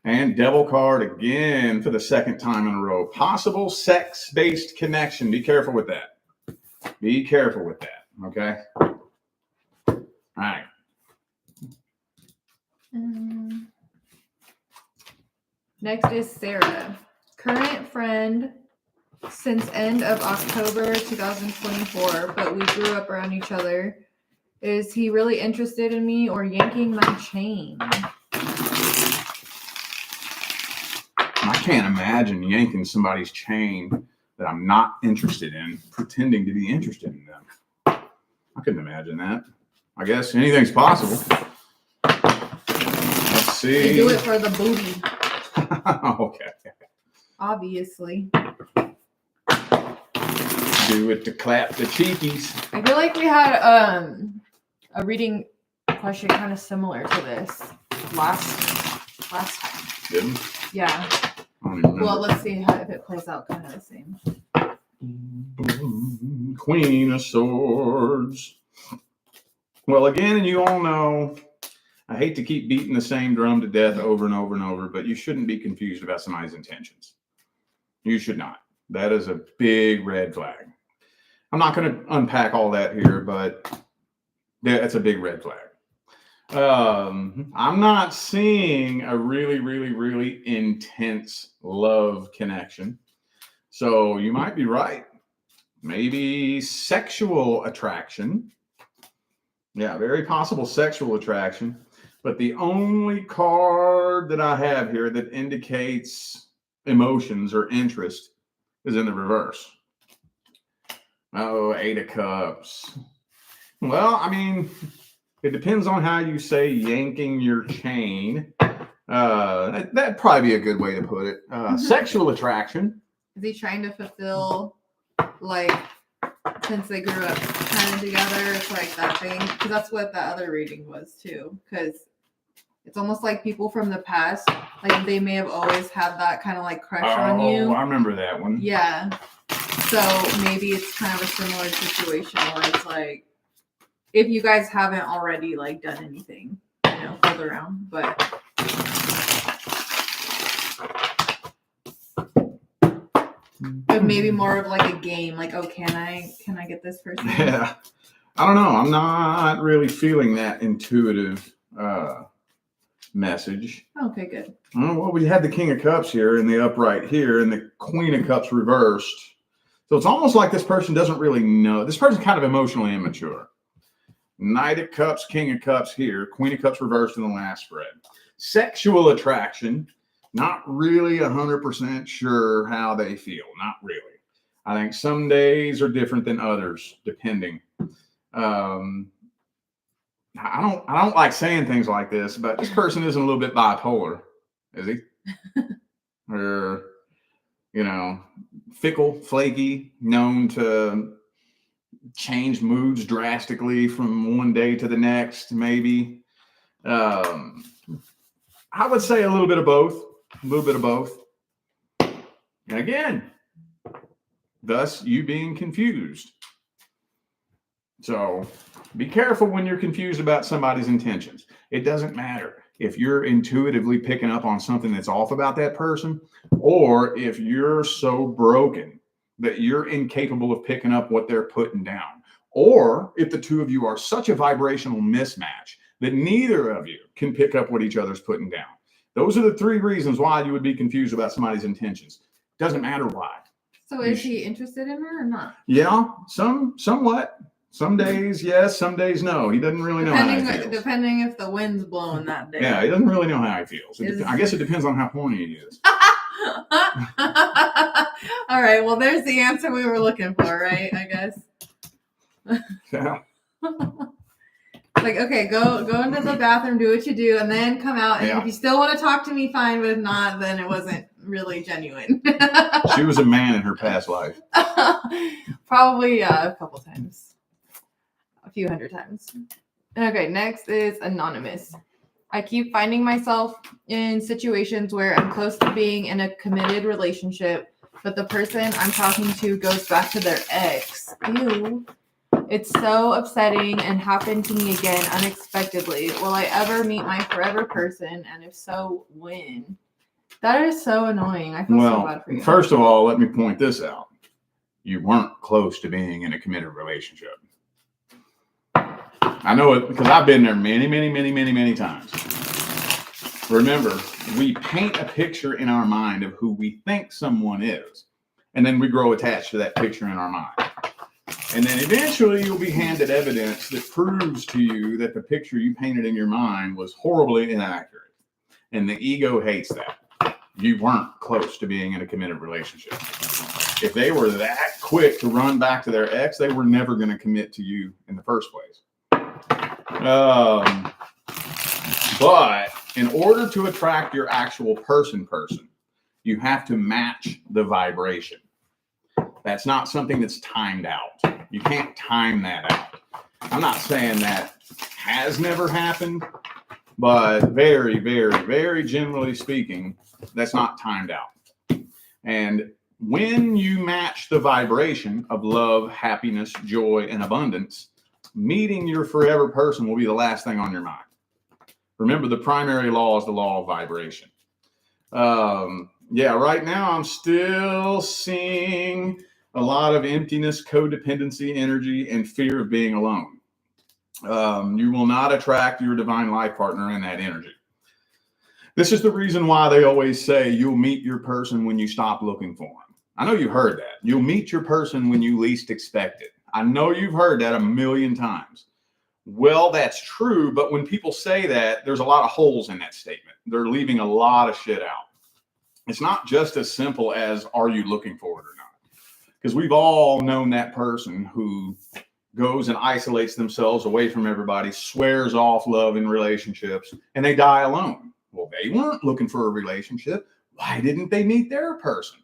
And Devil card again for the second time in a row. Possible sex-based connection. Be careful with that. Be careful with that. Okay? All right. Next is Sarah. Current friend since end of October 2024, but we grew up around each other. Is he really interested in me or yanking my chain? I can't imagine yanking somebody's chain that I'm not interested in, pretending to be interested in them. I couldn't imagine that. I guess anything's possible. Let's see. They do it for the booty. Okay. Obviously. Do it to clap the cheekies. I feel like we had a reading question kind of similar to this last time. Didn't? Yeah. I don't even remember. Well, let's see if it plays out kind of the same. Queen of Swords. Well, again, and you all know, I hate to keep beating the same drum to death over and over and over, but you shouldn't be confused about somebody's intentions. You should not. That is a big red flag. I'm not going to unpack all that here, but that's a big red flag. I'm not seeing a really, really, really intense love connection. So you might be right. maybe sexual attraction. Yeah, very possible sexual attraction. But the only card that I have here that indicates emotions or interest is in the reverse. Oh, 8 of Cups. Well, I mean, it depends on how you say yanking your chain. That'd probably be a good way to put it. Sexual attraction. Is he trying to fulfill, like, since they grew up kind of together, it's like that thing? Because that's what the other reading was too. Because it's almost like people from the past, like they may have always had that kind of like crush on you. Oh, I remember that one. Yeah. So maybe it's kind of a similar situation where it's like, if you guys haven't already like done anything, further around, but maybe more of like a game, like, oh, can I get this person? Yeah. I don't know. I'm not really feeling that intuitive message. Okay, good. Well, we had the King of Cups here and the upright here and the Queen of Cups reversed. So it's almost like this person doesn't really know. This person's kind of emotionally immature. Knight of Cups, King of Cups here, Queen of Cups reversed in the last spread. Sexual attraction, not really 100% sure how they feel. Not really. I think some days are different than others, depending. I don't like saying things like this, but this person is a little bit bipolar, is he? Or, fickle, flaky, known to change moods drastically from one day to the next, maybe. I would say a little bit of both. And again, thus you being confused. So be careful when you're confused about somebody's intentions. It doesn't matter if you're intuitively picking up on something that's off about that person, or if you're so broken that you're incapable of picking up what they're putting down, or if the two of you are such a vibrational mismatch that neither of you can pick up what each other's putting down. Those are the 3 reasons why you would be confused about somebody's intentions. Doesn't matter why. So is he interested in her or not? Yeah, somewhat. Some days, yes. Some days, no. He doesn't really know how he feels. Depending if the wind's blowing that day. Yeah, he doesn't really know how he feels. I guess it depends on how horny he is. All right. Well, there's the answer we were looking for, right? I guess. Yeah. Like, okay, go into the bathroom, do what you do, and then come out. And if you still want to talk to me, fine. But if not, then it wasn't really genuine. She was a man in her past life. Probably a couple times. A few hundred times. Okay, next is anonymous. I keep finding myself in situations where I'm close to being in a committed relationship, but the person I'm talking to goes back to their ex. Ew. It's so upsetting and happened to me again unexpectedly. Will I ever meet my forever person? And if so, when? That is so annoying. I feel so bad for you. First of all, let me point this out. You weren't close to being in a committed relationship. I know it because I've been there many times. Remember, we paint a picture in our mind of who we think someone is, and then we grow attached to that picture in our mind. And then eventually you'll be handed evidence that proves to you that the picture you painted in your mind was horribly inaccurate. And the ego hates that. You weren't close to being in a committed relationship. If they were that quick to run back to their ex, they were never going to commit to you in the first place. But in order to attract your actual person, you have to match the vibration. That's not something that's timed out. You can't time that out. I'm not saying that has never happened, but very generally speaking, that's not timed out. And when you match the vibration of love, happiness, joy, and abundance, meeting your forever person will be the last thing on your mind. Remember, the primary law is the law of vibration. Right now I'm still seeing a lot of emptiness, codependency, energy, and fear of being alone. You will not attract your divine life partner in that energy. This is the reason why they always say you'll meet your person when you stop looking for them. I know you heard that. You'll meet your person when you least expect it. I know you've heard that a million times. Well, that's true, but when people say that, there's a lot of holes in that statement. They're leaving a lot of shit out. It's not just as simple as, are you looking for it or not? Because we've all known that person who goes and isolates themselves away from everybody, swears off love in relationships, and they die alone. Well, they weren't looking for a relationship. Why didn't they meet their person?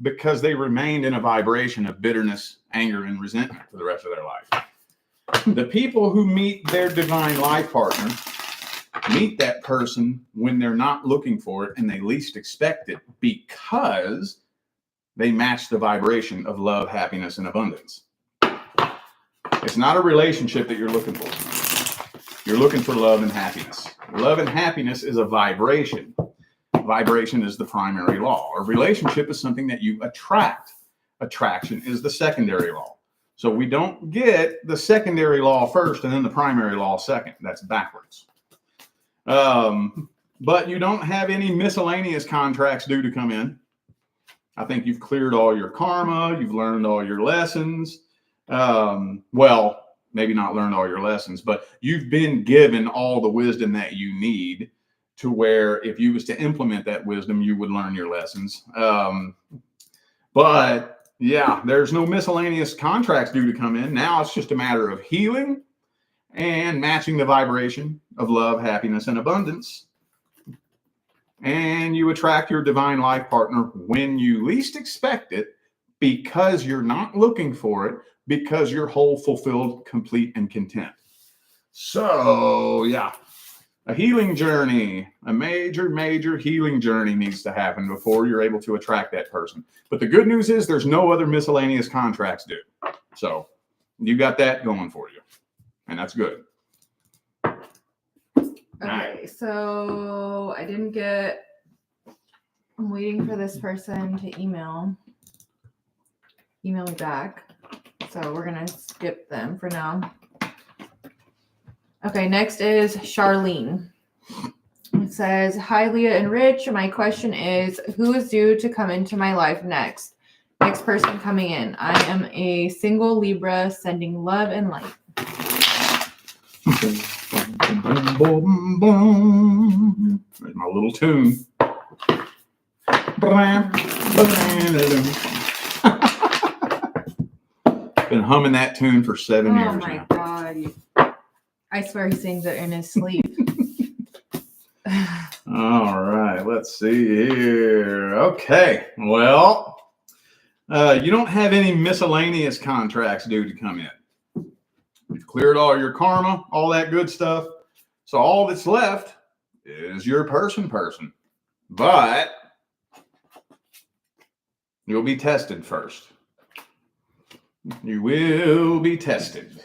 Because they remained in a vibration of bitterness, anger, and resentment for the rest of their life. The people who meet their divine life partner meet that person when they're not looking for it and they least expect it, because they match the vibration of love, happiness, and abundance. It's not a relationship that you're looking for. You're looking for love and happiness. Love and happiness is a vibration. Vibration is the primary law. A relationship is something that you attract. Attraction is the secondary law. So we don't get the secondary law first and then the primary law second. That's backwards. But you don't have any miscellaneous contracts due to come in. I think you've cleared all your karma. You've learned all your lessons. Well, maybe not learned all your lessons, but you've been given all the wisdom that you need to where if you was to implement that wisdom, you would learn your lessons. But yeah, there's no miscellaneous contracts due to come in. Now it's just a matter of healing and matching the vibration of love, happiness, and abundance. And you attract your divine life partner when you least expect it, because you're not looking for it, because you're whole, fulfilled, complete, and content. So yeah, a healing journey, a major healing journey needs to happen before you're able to attract that person. But the good news is there's no other miscellaneous contracts due. So you got that going for you. And that's good. Okay, so I'm waiting for this person to email me back. So we're going to skip them for now. Okay, next is Charlene. It says, hi, Leah and Rich. My question is, who is due to come into my life next? Next person coming in. I am a single Libra sending love and light. There's my little tune. Been humming that tune for 7 years now. Oh my God. I swear he sings it in his sleep. All right, let's see here. Okay, well, you don't have any miscellaneous contracts due to come in. You've cleared all your karma, all that good stuff. So all that's left is your person. But you'll be tested first. You will be tested.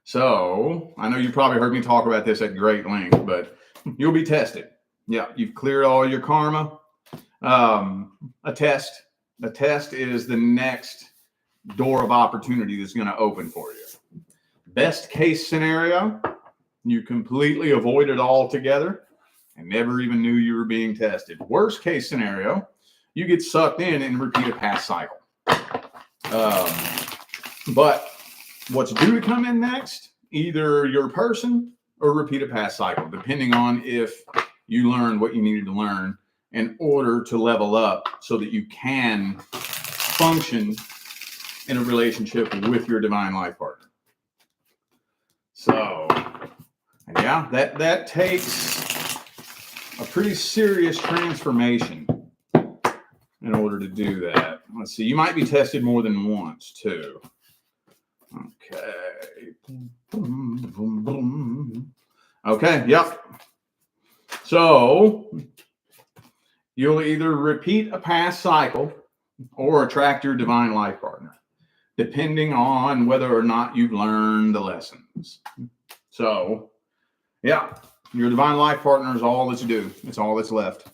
So I know you probably heard me talk about this at great length, but you'll be tested. Yeah, you've cleared all your karma. A test is the next door of opportunity that's going to open for you. Best case scenario, you completely avoid it altogether and never even knew you were being tested. Worst case scenario, you get sucked in and repeat a past cycle. But what's due to come in next, either your person or repeat a past cycle, depending on if you learned what you needed to learn in order to level up so that you can function in a relationship with your divine life partner. So, yeah, that takes a pretty serious transformation in order to do that. Let's see, you might be tested more than once too. Okay, yep. So you'll either repeat a past cycle or attract your divine life partner, depending on whether or not you've learned the lessons. So, yeah, your divine life partner is all that's due. It's all that's left.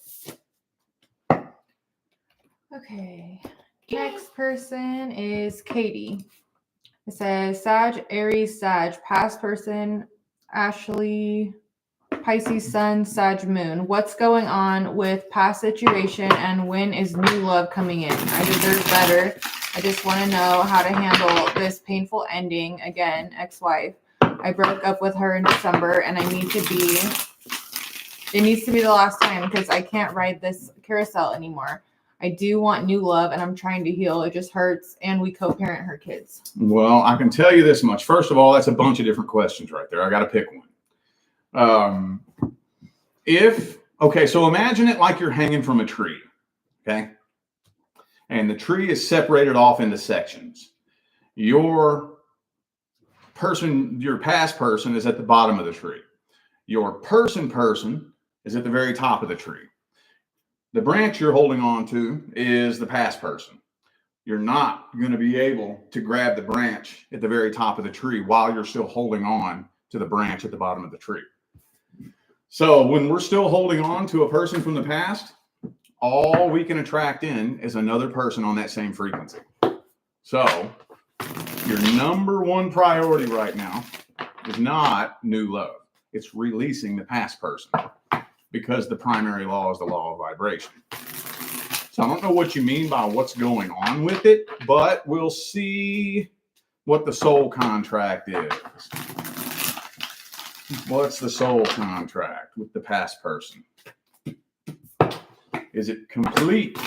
Okay. Next person is Katie. It says Sag, Aries, Sag. Past person, Ashley. Pisces Sun, Sag Moon. What's going on with past situation and when is new love coming in? I deserve better. I just want to know how to handle this painful ending. Again, ex-wife. I broke up with her in December and it needs to be the last time because I can't ride this carousel anymore. I do want new love and I'm trying to heal. It just hurts and we co-parent her kids. Well, I can tell you this much. First of all, that's a bunch of different questions right there. I got to pick one. So imagine it like you're hanging from a tree, okay? And the tree is separated off into sections. Your past person is at the bottom of the tree. Your person is at the very top of the tree. The branch you're holding on to is the past person. You're not going to be able to grab the branch at the very top of the tree while you're still holding on to the branch at the bottom of the tree. So when we're still holding on to a person from the past, all we can attract in is another person on that same frequency. So your number one priority right now is not new love. It's releasing the past person because the primary law is the law of vibration. So I don't know what you mean by what's going on with it, but we'll see what the soul contract is. What's the soul contract with the past person? Is it complete?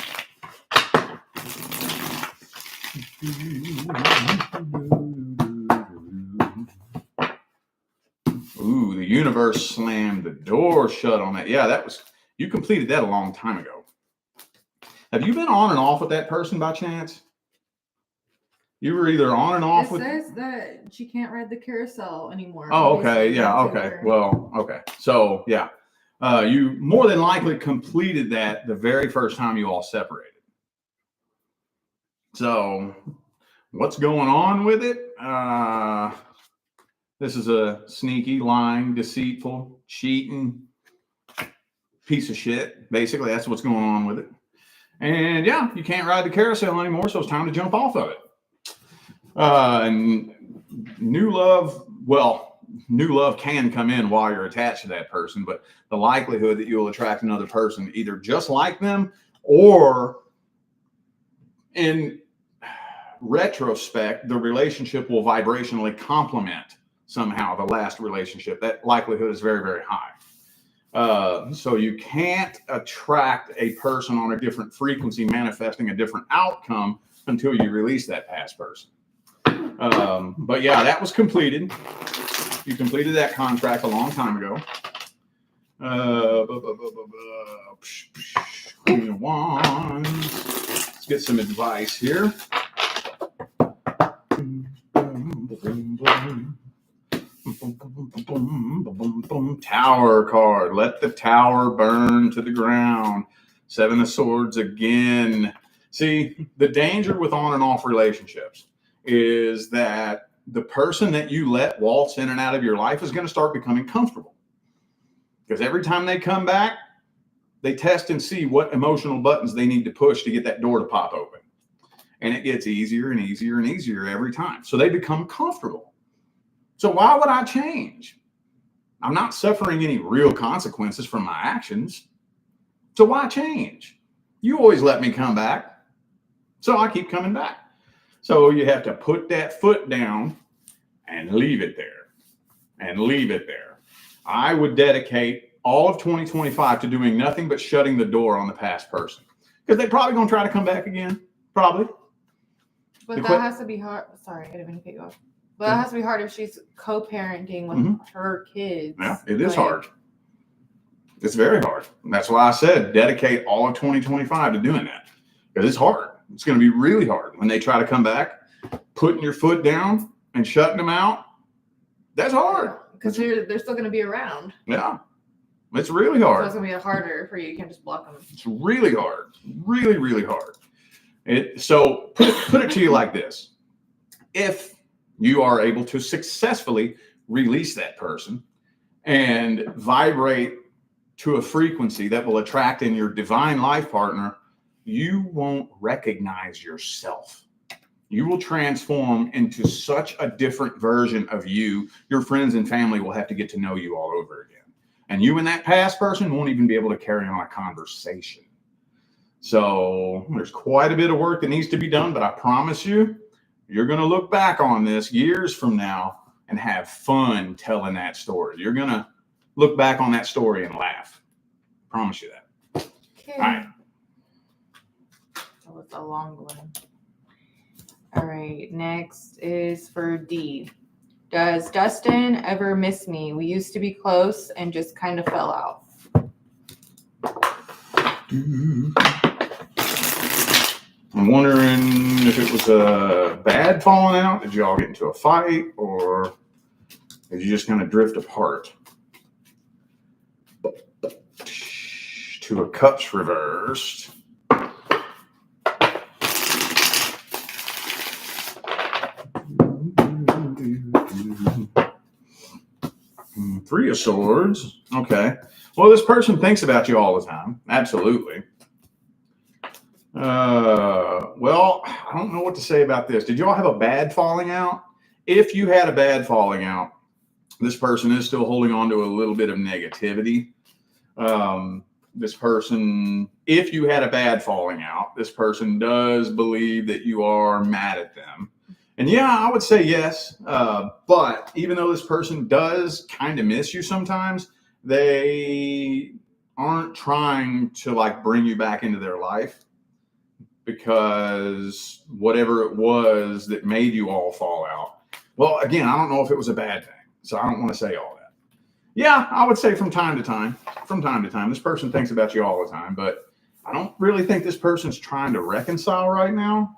Ooh, the universe slammed the door shut on that. Yeah, you completed that a long time ago. Have you been on and off with that person by chance? You were either on and off with... It says that she can't ride the carousel anymore. Oh, okay. Yeah, okay. Well, okay. So, yeah. You more than likely completed that the very first time you all separated. So, what's going on with it? This is a sneaky, lying, deceitful, cheating piece of shit. Basically, that's what's going on with it. And yeah, you can't ride the carousel anymore, so it's time to jump off of it. And new love can come in while you're attached to that person, but the likelihood that you'll attract another person either just like them or in retrospect, the relationship will vibrationally complement somehow the last relationship. That likelihood is very, very high. So you can't attract a person on a different frequency manifesting a different outcome until you release that past person. But yeah, that was completed. You completed that contract a long time ago. Queen of Wands. Let's get some advice here. Tower card. Let the tower burn to the ground. Seven of Swords again. See, the danger with on and off relationships is that the person that you let waltz in and out of your life is going to start becoming comfortable. Because every time they come back, they test and see what emotional buttons they need to push to get that door to pop open. And it gets easier and easier and easier every time. So they become comfortable. So why would I change? I'm not suffering any real consequences from my actions. So why change? You always let me come back. So I keep coming back. So you have to put that foot down and leave it there. And leave it there. I would dedicate all of 2025 to doing nothing but shutting the door on the past person. Because they're probably going to try to come back again. Probably. But that has to be hard. Sorry, I didn't mean to cut you off. But that has to be hard if she's co-parenting with her kids. Yeah, it is hard. It's very hard. And that's why I said dedicate all of 2025 to doing that. Because it's hard. It's going to be really hard when they try to come back. Putting your foot down and shutting them out. That's hard. Because they're still going to be around. Yeah. It's really hard. So it's going to be harder for you. You can't just block them. It's really hard. Really, really hard. So put it to you like this. If you are able to successfully release that person and vibrate to a frequency that will attract in your divine life partner, you won't recognize yourself. You will transform into such a different version of you. Your friends and family will have to get to know you all over again. And you and that past person won't even be able to carry on a conversation. So there's quite a bit of work that needs to be done, but I promise you, you're going to look back on this years from now and have fun telling that story. You're going to look back on that story and laugh. Promise you that. Okay. All right. That was a long one. All right. Next is for D. Does Dustin ever miss me? We used to be close and just kind of fell out. I'm wondering if it was a bad falling out. Did you all get into a fight, or did you just kind of drift apart? Two of Cups reversed. Three of Swords. Okay. Well, this person thinks about you all the time. Absolutely. Well, I don't know what to say about this. Did you all have a bad falling out? If you had a bad falling out, this person is still holding on to a little bit of negativity. This person, if you had a bad falling out, this person does believe that you are mad at them. And yeah, I would say yes. But even though this person does kind of miss you sometimes, they aren't trying to like bring you back into their life, because whatever it was that made you all fall out. Well, again, I don't know if it was a bad thing, so I don't want to say all that. Yeah, I would say from time to time, this person thinks about you all the time, but I don't really think this person's trying to reconcile right now.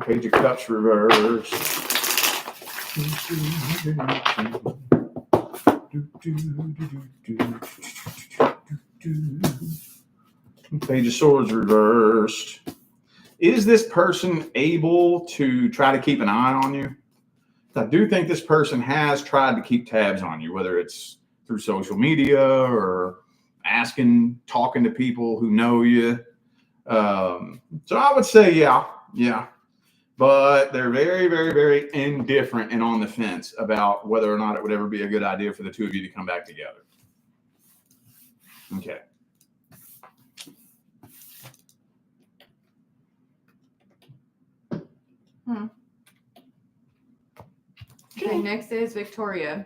Page of Cups reversed. Page of Swords reversed. Is this person able to try to keep an eye on you? I do think this person has tried to keep tabs on you, whether it's through social media or talking to people who know you. So I would say, yeah. But they're very, very, very indifferent and on the fence about whether or not it would ever be a good idea for the two of you to come back together. Okay. Okay, next is Victoria.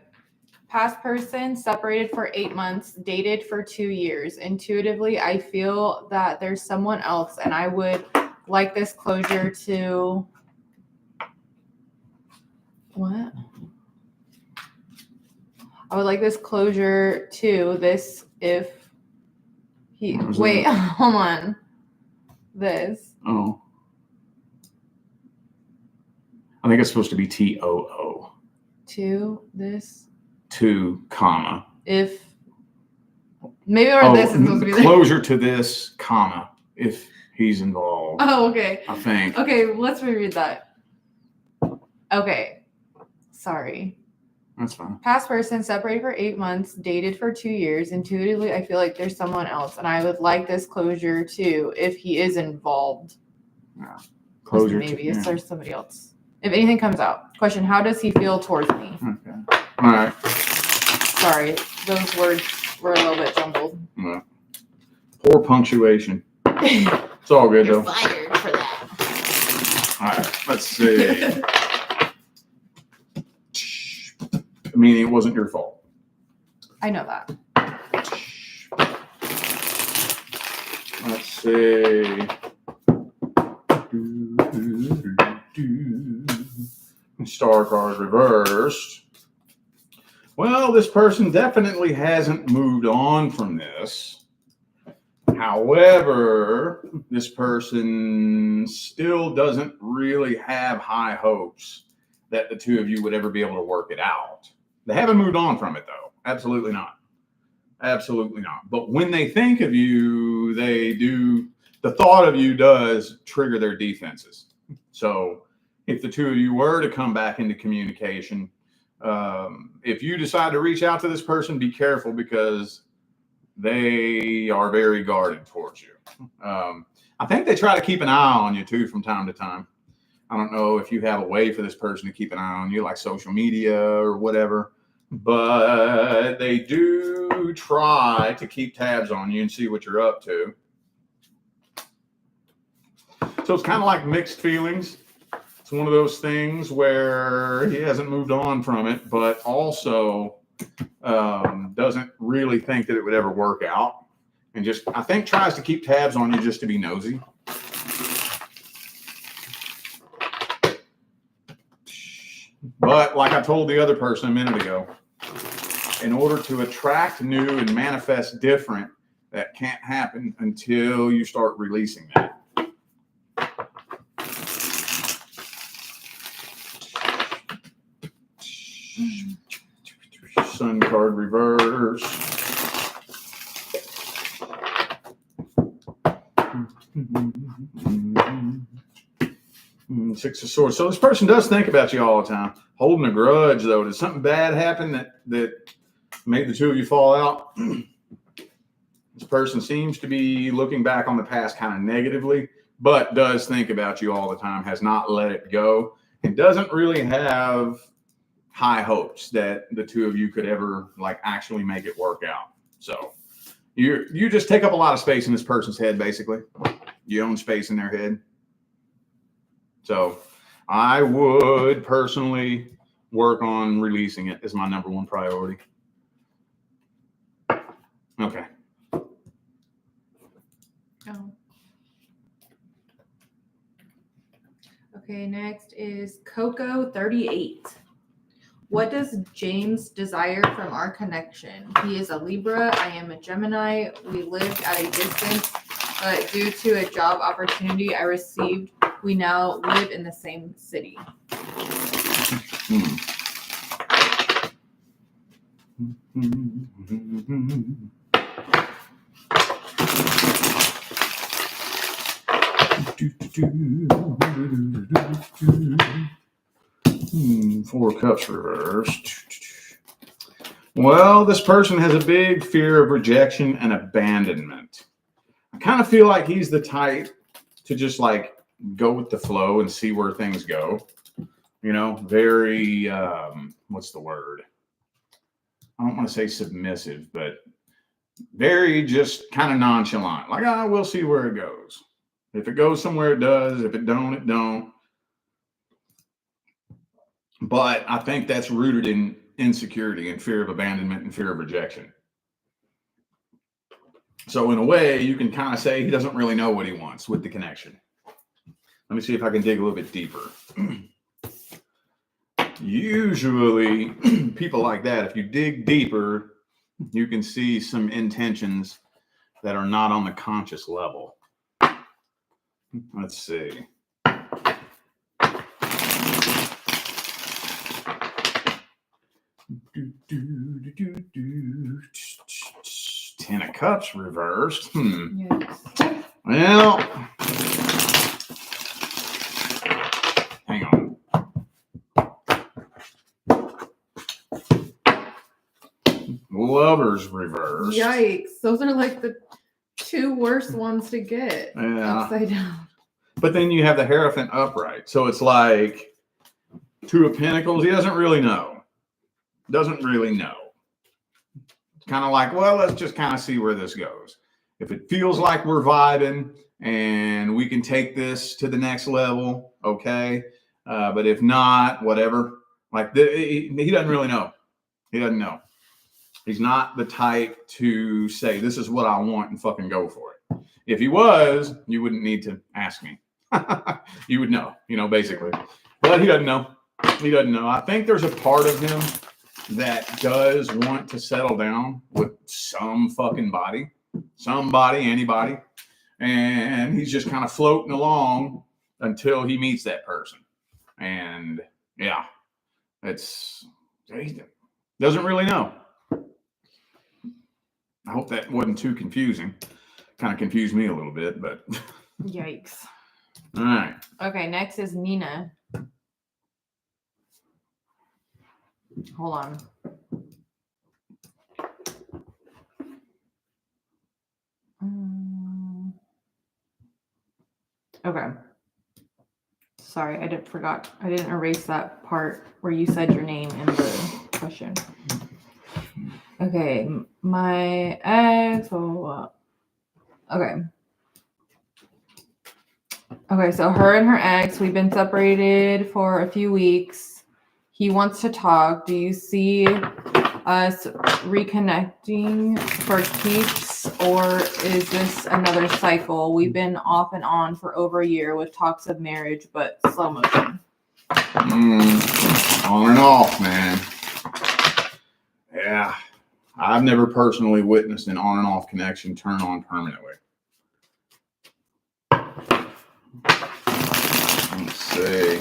Past person, separated for 8 months, dated for 2 years. Intuitively, I feel that there's someone else, and I would like this closure to... What? I would like this closure to this if he... Wait, hold on. This. Oh. I think it's supposed to be TOO. To this. To, comma. If. Maybe this is supposed to be there. Closure to this, comma, if he's involved. Oh, okay. I think. Okay, let's reread that. Okay. Sorry. That's fine. Past person, separated for 8 months, dated for 2 years. Intuitively, I feel like there's someone else, and I would like this closure too if he is involved. Yeah. Closure. Maybe if there's somebody else. If anything comes out. Question, how does he feel towards me? Okay. All right. Sorry, those words were a little bit jumbled. Yeah. Poor punctuation. It's all good, You're though. fired for that. All right. Let's see. I mean, it wasn't your fault. I know that. Let's see. Star card reversed. Well, this person definitely hasn't moved on from this. However, this person still doesn't really have high hopes that the two of you would ever be able to work it out. They haven't moved on from it, though. Absolutely not. Absolutely not. But when they think of you, they do. The thought of you does trigger their defenses. So if the two of you were to come back into communication, if you decide to reach out to this person, be careful, because they are very guarded towards you. I think they try to keep an eye on you too from time to time. I don't know if you have a way for this person to keep an eye on you, like social media or whatever, but they do try to keep tabs on you and see what you're up to. So it's kind of like mixed feelings. It's one of those things where he hasn't moved on from it, but also doesn't really think that it would ever work out. And just, I think, tries to keep tabs on you just to be nosy. But like I told the other person a minute ago, in order to attract new and manifest different, that can't happen until you start releasing that. Sun card reverse. Six of Swords. So this person does think about you all the time. Holding a grudge, though. Did something bad happen that made the two of you fall out? This person seems to be looking back on the past kind of negatively, but does think about you all the time, has not let it go, and doesn't really have high hopes that the two of you could ever like actually make it work out. So you just take up a lot of space in this person's head, basically. You own space in their head. So I would personally work on releasing it as my number one priority. Okay. Oh. Okay, next is Coco 38. What does James desire from our connection? He is a Libra. I am a Gemini. We lived at a distance, but due to a job opportunity I received, we now live in the same city. Four of Cups reversed. Well, this person has a big fear of rejection and abandonment. I kind of feel like he's the type to just like go with the flow and see where things go. You know, very, what's the word? I don't want to say submissive, but very just kind of nonchalant. Like, we'll see where it goes. If it goes somewhere, it does. If it don't, it don't. But I think that's rooted in insecurity and fear of abandonment and fear of rejection. So in a way, you can kind of say he doesn't really know what he wants with the connection. Let me see if I can dig a little bit deeper. Usually, people like that, if you dig deeper, you can see some intentions that are not on the conscious level. Let's see. Ten of Cups reversed. Yes. Well, hang on. Lovers reversed. Yikes. Those are like the two worst ones to get. Yeah. Upside down. But then you have the Hierophant upright. So it's like Two of Pentacles. He doesn't really know. Doesn't really know. It's kind of like, well, let's just kind of see where this goes. If it feels like we're vibing and we can take this to the next level, okay. But if not, whatever. Like he doesn't really know. He doesn't know. He's not the type to say, this is what I want and fucking go for it. If he was, you wouldn't need to ask me. You would know, basically. But he doesn't know. He doesn't know. I think there's a part of him that does want to settle down with some fucking body, somebody, anybody. And he's just kind of floating along until he meets that person. And yeah, he doesn't really know. I hope that wasn't too confusing. Kind of confused me a little bit, but. Yikes. All right. Okay, next is Nina. Hold on. Okay. Sorry, I didn't erase that part where you said your name in the question. Okay, my ex. Okay. Okay, so her and her ex, we've been separated for a few weeks. He wants to talk. Do you see us reconnecting for keeps, or is this another cycle? We've been off and on for over a year with talks of marriage, but slow motion. On and off, man. Yeah. I've never personally witnessed an on and off connection turn on permanently. Let's see.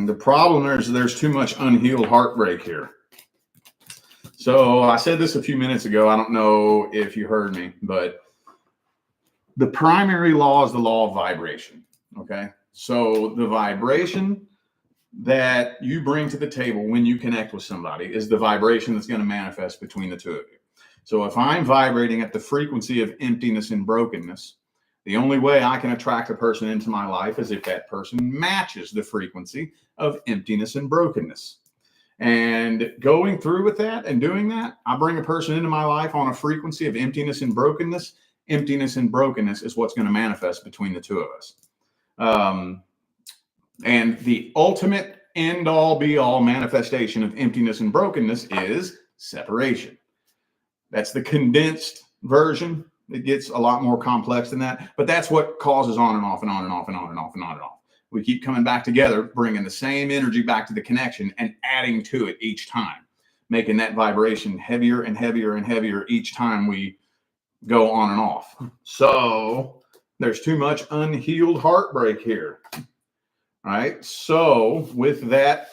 The problem is there's too much unhealed heartbreak here. So I said this a few minutes ago. I don't know if you heard me, but the primary law is the law of vibration. Okay. So the vibration that you bring to the table when you connect with somebody is the vibration that's going to manifest between the two of you. So if I'm vibrating at the frequency of emptiness and brokenness, the only way I can attract a person into my life is if that person matches the frequency of emptiness and brokenness. And going through with that and doing that, I bring a person into my life on a frequency of emptiness and brokenness. Emptiness and brokenness is what's going to manifest between the two of us. And the ultimate end all be all manifestation of emptiness and brokenness is separation. That's the condensed version. It gets a lot more complex than that, but that's what causes on and off and on and off and on and off and on and off. We keep coming back together, bringing the same energy back to the connection and adding to it each time, making that vibration heavier and heavier and heavier each time we go on and off. So there's too much unhealed heartbreak here. All right. So with that,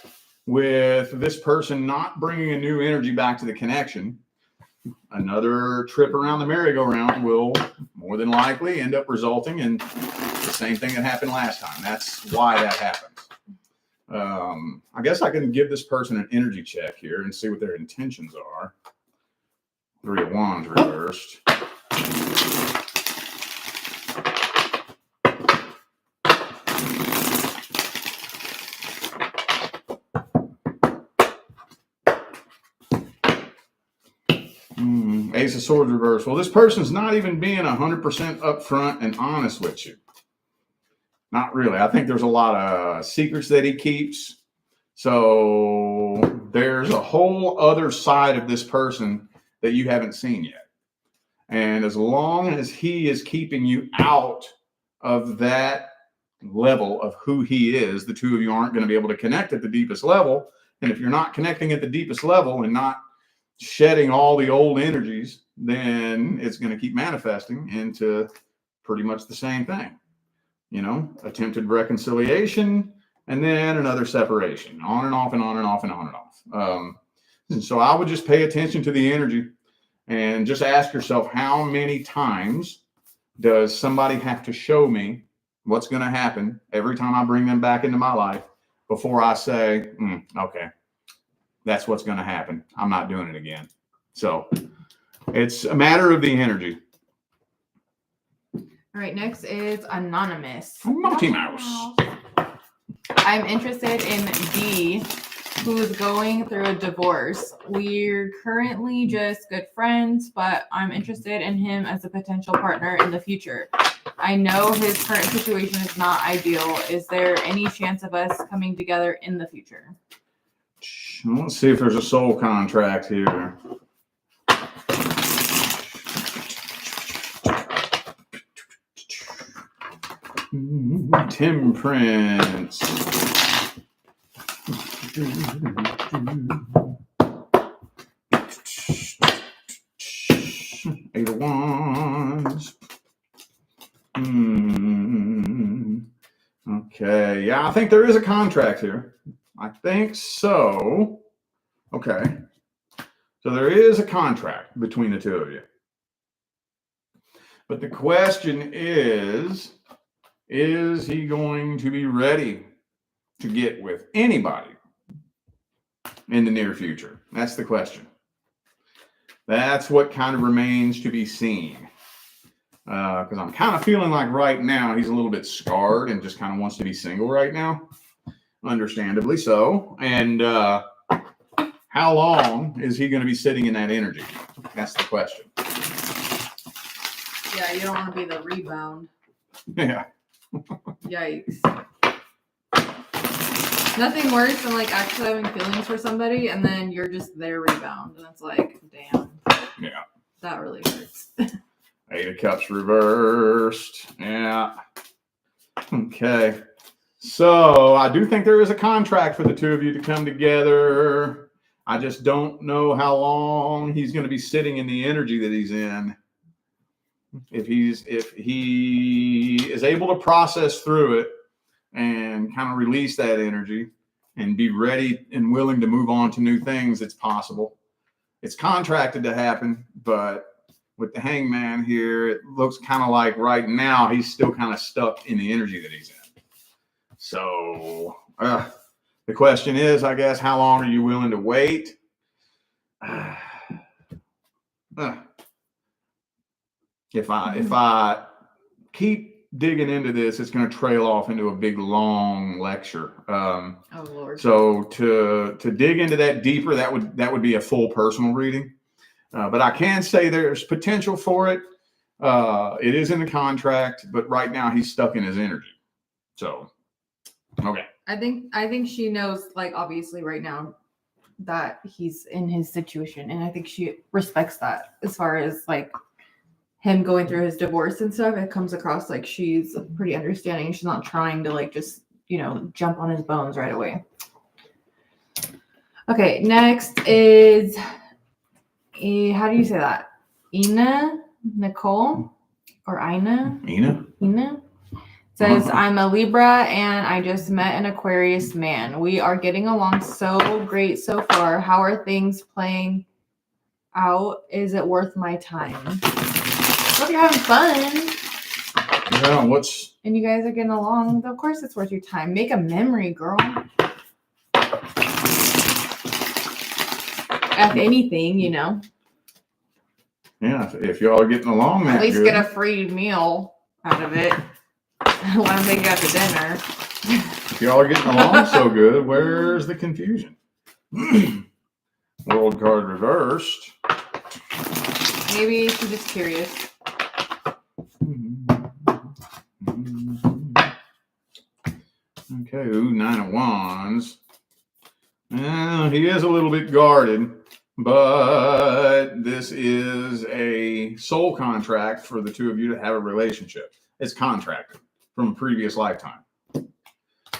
with this person not bringing a new energy back to the connection, another trip around the merry-go-round will more than likely end up resulting in the same thing that happened last time. That's why that happens. I guess I can give this person an energy check here and see what their intentions are. 3 of Wands reversed. Ace of Swords reversed. Well, this person's not even being 100% upfront and honest with you. Not really. I think there's a lot of secrets that he keeps. So there's a whole other side of this person that you haven't seen yet. And as long as he is keeping you out of that level of who he is, the two of you aren't going to be able to connect at the deepest level. And if you're not connecting at the deepest level and not shedding all the old energies, then it's going to keep manifesting into pretty much the same thing. You know, attempted reconciliation and then another separation, on and off and on and off and on and off. So I would just pay attention to the energy and just ask yourself, how many times does somebody have to show me what's going to happen every time I bring them back into my life before I say, okay, that's what's going to happen. I'm not doing it again. So it's a matter of the energy. All right, next is Anonymous. Multi Mouse. I'm interested in D, who's going through a divorce. We're currently just good friends, but I'm interested in him as a potential partner in the future. I know his current situation is not ideal. Is there any chance of us coming together in the future? Let's see if there's a soul contract here. Temperance. Eight of Wands. Okay. Yeah, I think there is a contract here. I think so. Okay. So there is a contract between the two of you. But the question is he going to be ready to get with anybody in the near future? That's the question. That's what kind of remains to be seen. Because I'm kind of feeling like right now he's a little bit scarred and just kind of wants to be single right now. Understandably so. And how long is he going to be sitting in that energy? That's the question. Yeah, you don't want to be the rebound. Yeah. Yikes. Nothing worse than like actually having feelings for somebody and then you're just their rebound. And it's like, damn. Yeah. That really hurts. 8 of Cups reversed. Yeah. Okay. So I do think there is a contract for the two of you to come together. I just don't know how long he's going to be sitting in the energy that he's in. If he is able to process through it and kind of release that energy and be ready and willing to move on to new things, it's possible. It's contracted to happen, but with the Hangman here, it looks kind of like right now he's still kind of stuck in the energy that he's in. So the question is, I guess, how long are you willing to wait? If I keep digging into this, it's going to trail off into a big long lecture. Oh Lord. So to dig into that deeper, that would be a full personal reading. But I can say there's potential for it. It is in the contract, but right now he's stuck in his energy. So, okay. I think she knows, like, obviously right now that he's in his situation. And I think she respects that as far as like him going through his divorce and stuff. It comes across like she's pretty understanding. She's not trying to like just, jump on his bones right away. Okay, next is, how do you say that? Nicole? Ina? Says, I'm a Libra and I just met an Aquarius man. We are getting along so great so far. How are things playing out? Is it worth my time? Hope you're having fun. Yeah, and you guys are getting along. Of course it's worth your time. Make a memory, girl. If anything, Yeah, if y'all are getting along that at least good. get a free meal out of it. When I'm taking out to dinner. If y'all are getting along so good, where's the confusion? World card reversed. Maybe she's just curious. Okay, 9 of Wands. He is a little bit guarded, but this is a soul contract for the two of you to have a relationship. It's contracted from a previous lifetime.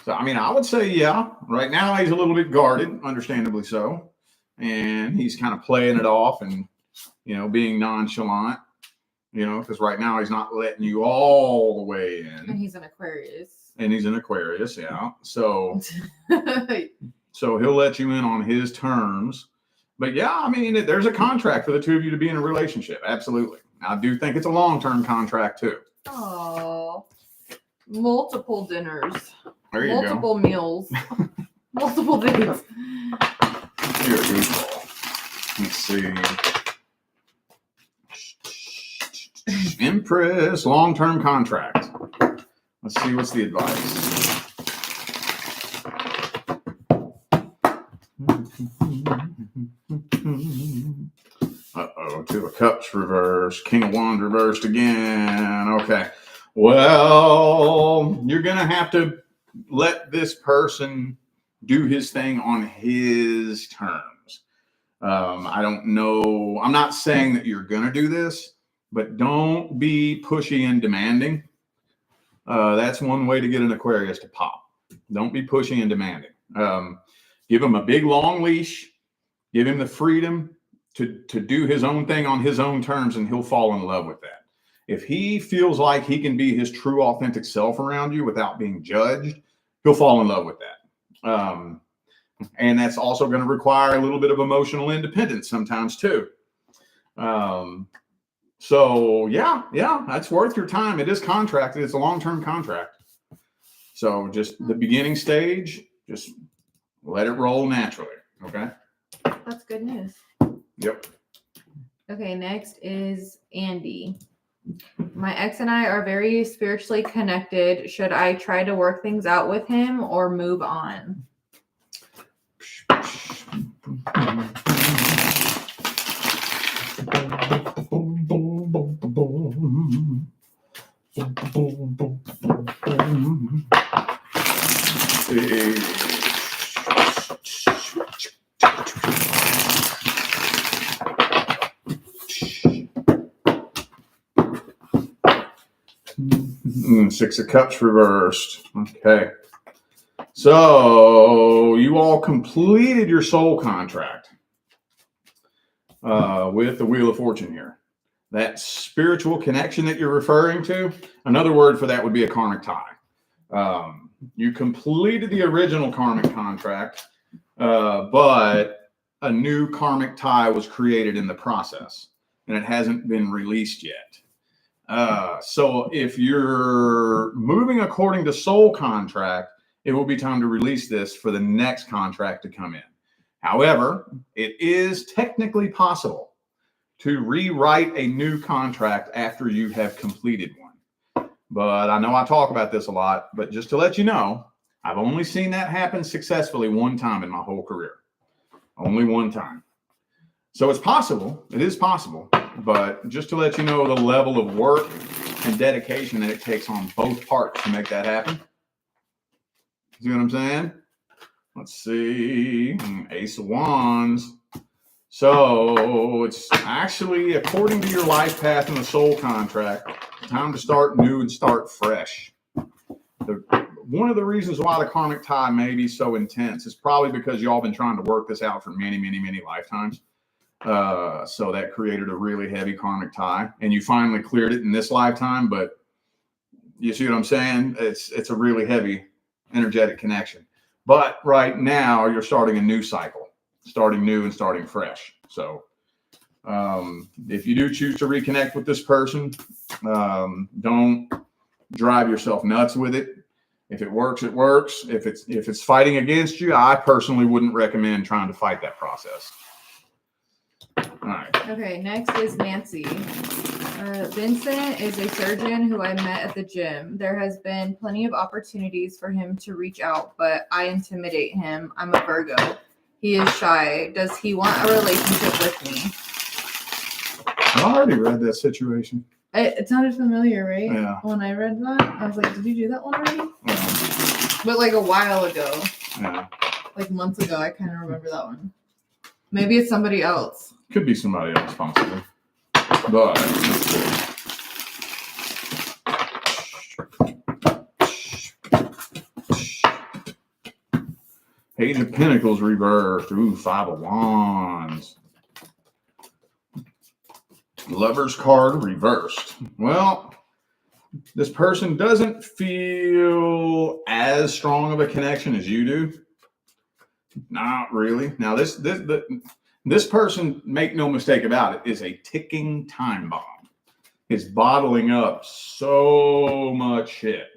So, I would say, yeah, right now he's a little bit guarded, understandably so. And he's kind of playing it off and, being nonchalant, because right now he's not letting you all the way in. And he's an Aquarius. Yeah. So, so he'll let you in on his terms. But yeah, there's a contract for the two of you to be in a relationship. Absolutely. I do think it's a long-term contract too. Oh, multiple dinners. There you multiple go. Meals. Multiple days. You're a goofball. Let's see. Empress, long-term contract. Let's see what's the advice. Uh-oh, 2 of Cups reversed. King of Wands reversed again. Okay. Well, you're going to have to let this person do his thing on his terms. I don't know. I'm not saying that you're going to do this, but don't be pushy and demanding. That's one way to get an Aquarius to pop. Don't be pushy and demanding. Give him a big, long leash. Give him the freedom to do his own thing on his own terms, and he'll fall in love with that. If he feels like he can be his true, authentic self around you without being judged, he'll fall in love with that. And that's also going to require a little bit of emotional independence sometimes too. So yeah, that's worth your time. It is contracted. It's a long-term contract. So just the beginning stage, just let it roll naturally. Okay. That's good news. Yep. Okay, next is Andy. My ex and I are very spiritually connected. Should I try to work things out with him or move on? Six of Cups reversed. Okay. So you all completed your soul contract with the Wheel of Fortune here. That spiritual connection that you're referring to, another word for that would be a karmic tie. You completed the original karmic contract, but a new karmic tie was created in the process, and it hasn't been released yet. So if you're moving according to soul contract, it will be time to release this for the next contract to come in. However, it is technically possible to rewrite a new contract after you have completed one. But I know I talk about this a lot, but just to let you know, I've only seen that happen successfully one time in my whole career. Only one time. So it's possible. It is possible. But just to let you know the level of work and dedication that it takes on both parts to make that happen. See what I'm saying? Let's see. Ace of Wands. So it's actually, according to your life path and the soul contract, time to start new and start fresh. One of the reasons why the karmic tie may be so intense is probably because y'all been trying to work this out for many, many, many lifetimes. So that created a really heavy karmic tie, and you finally cleared it in this lifetime. But you see what I'm saying? It's a really heavy energetic connection. But right now you're starting a new cycle, starting new and starting fresh. So if you do choose to reconnect with this person, don't drive yourself nuts with it. If it works, it works. If it's fighting against you, I personally wouldn't recommend trying to fight that process. All right. Okay, next is Nancy. Vincent is a surgeon who I met at the gym. There has been plenty of opportunities for him to reach out, but I intimidate him. I'm a Virgo. He is shy. Does he want a relationship with me? I already read that situation. It sounded familiar, right? Yeah. When I read that, I was like, did you do that one already? Yeah. But like a while ago. Yeah. Like months ago, I kind of remember that one. Maybe it's somebody else. Could be somebody else, possibly. But let's see. Page of Pentacles reversed. Ooh, Five of Wands. Lover's card reversed. Well, this person doesn't feel as strong of a connection as you do. Not really. Now, this person, make no mistake about it, is a ticking time bomb. It's bottling up so much shit,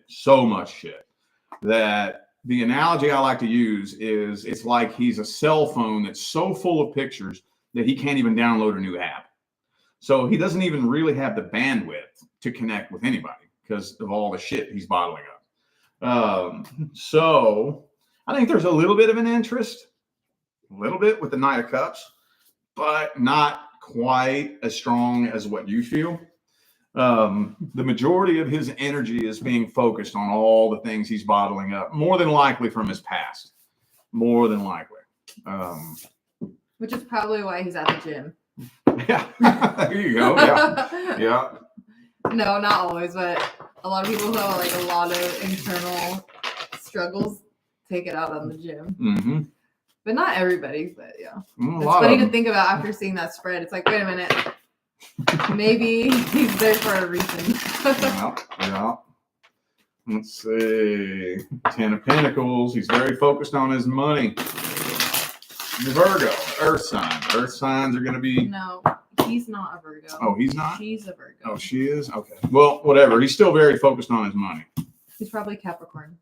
that the analogy I like to use is it's like he's a cell phone that's so full of pictures that he can't even download a new app. So he doesn't even really have the bandwidth to connect with anybody because of all the shit he's bottling up. So I think there's a little bit of an interest, a little bit with the Knight of Cups, but not quite as strong as what you feel. The majority of his energy is being focused on all the things he's bottling up, more than likely from his past. More than likely. Which is probably why he's at the gym. Yeah, there you go. Yeah, yeah. No, not always, but a lot of people who have like a lot of internal struggles take it out on the gym. Mm-hmm. But not everybody, but yeah. It's funny to think about after seeing that spread. It's like, wait a minute. Maybe he's there for a reason. Yeah. Let's see. 10 of Pentacles. He's very focused on his money. Virgo, Earth sign. Earth signs are going to be... No, he's not a Virgo. Oh, he's not? She's a Virgo. Oh, she is? Okay. Well, whatever. He's still very focused on his money. He's probably Capricorn.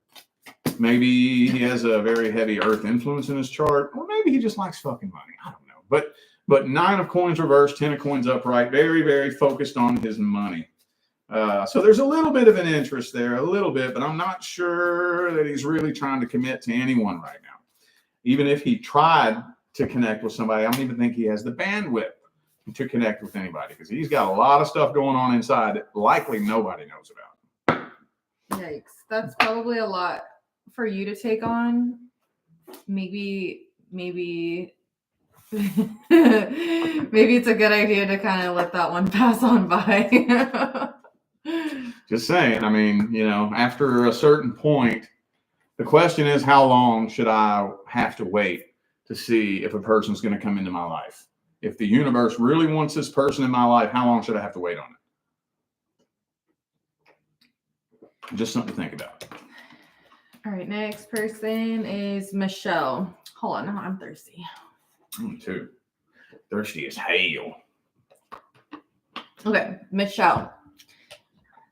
Maybe he has a very heavy Earth influence in his chart, or maybe he just likes fucking money. I don't know. But But 9 of coins reversed, 10 of coins upright, very, very focused on his money. So there's a little bit of an interest there, a little bit, but I'm not sure that he's really trying to commit to anyone right now. Even if he tried to connect with somebody, I don't even think he has the bandwidth to connect with anybody because he's got a lot of stuff going on inside that likely nobody knows about. Yikes. That's probably a lot for you to take on. Maybe maybe it's a good idea to kind of let that one pass on by. Just saying, I mean, after a certain point, the question is, how long should I have to wait to see if a person's going to come into my life? If the universe really wants this person in my life, how long should I have to wait on it? Just something to think about. All right, next person is Michelle. Hold on, I'm thirsty. Me too. Thirsty as hell. Okay, Michelle.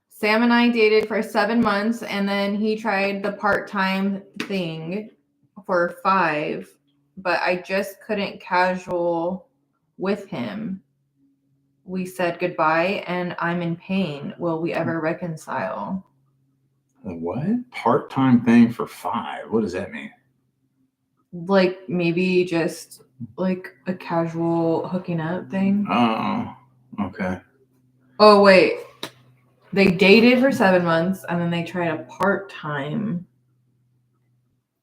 Sam and I dated for 7 months, and then he tried the part-time thing for 5, but I just couldn't casual with him. We said goodbye, and I'm in pain. Will we ever reconcile? What? Part-time thing for 5? What does that mean? Like maybe just like a casual hooking up thing. Oh, okay. Oh, wait. They dated for 7 months, and then they tried a part-time,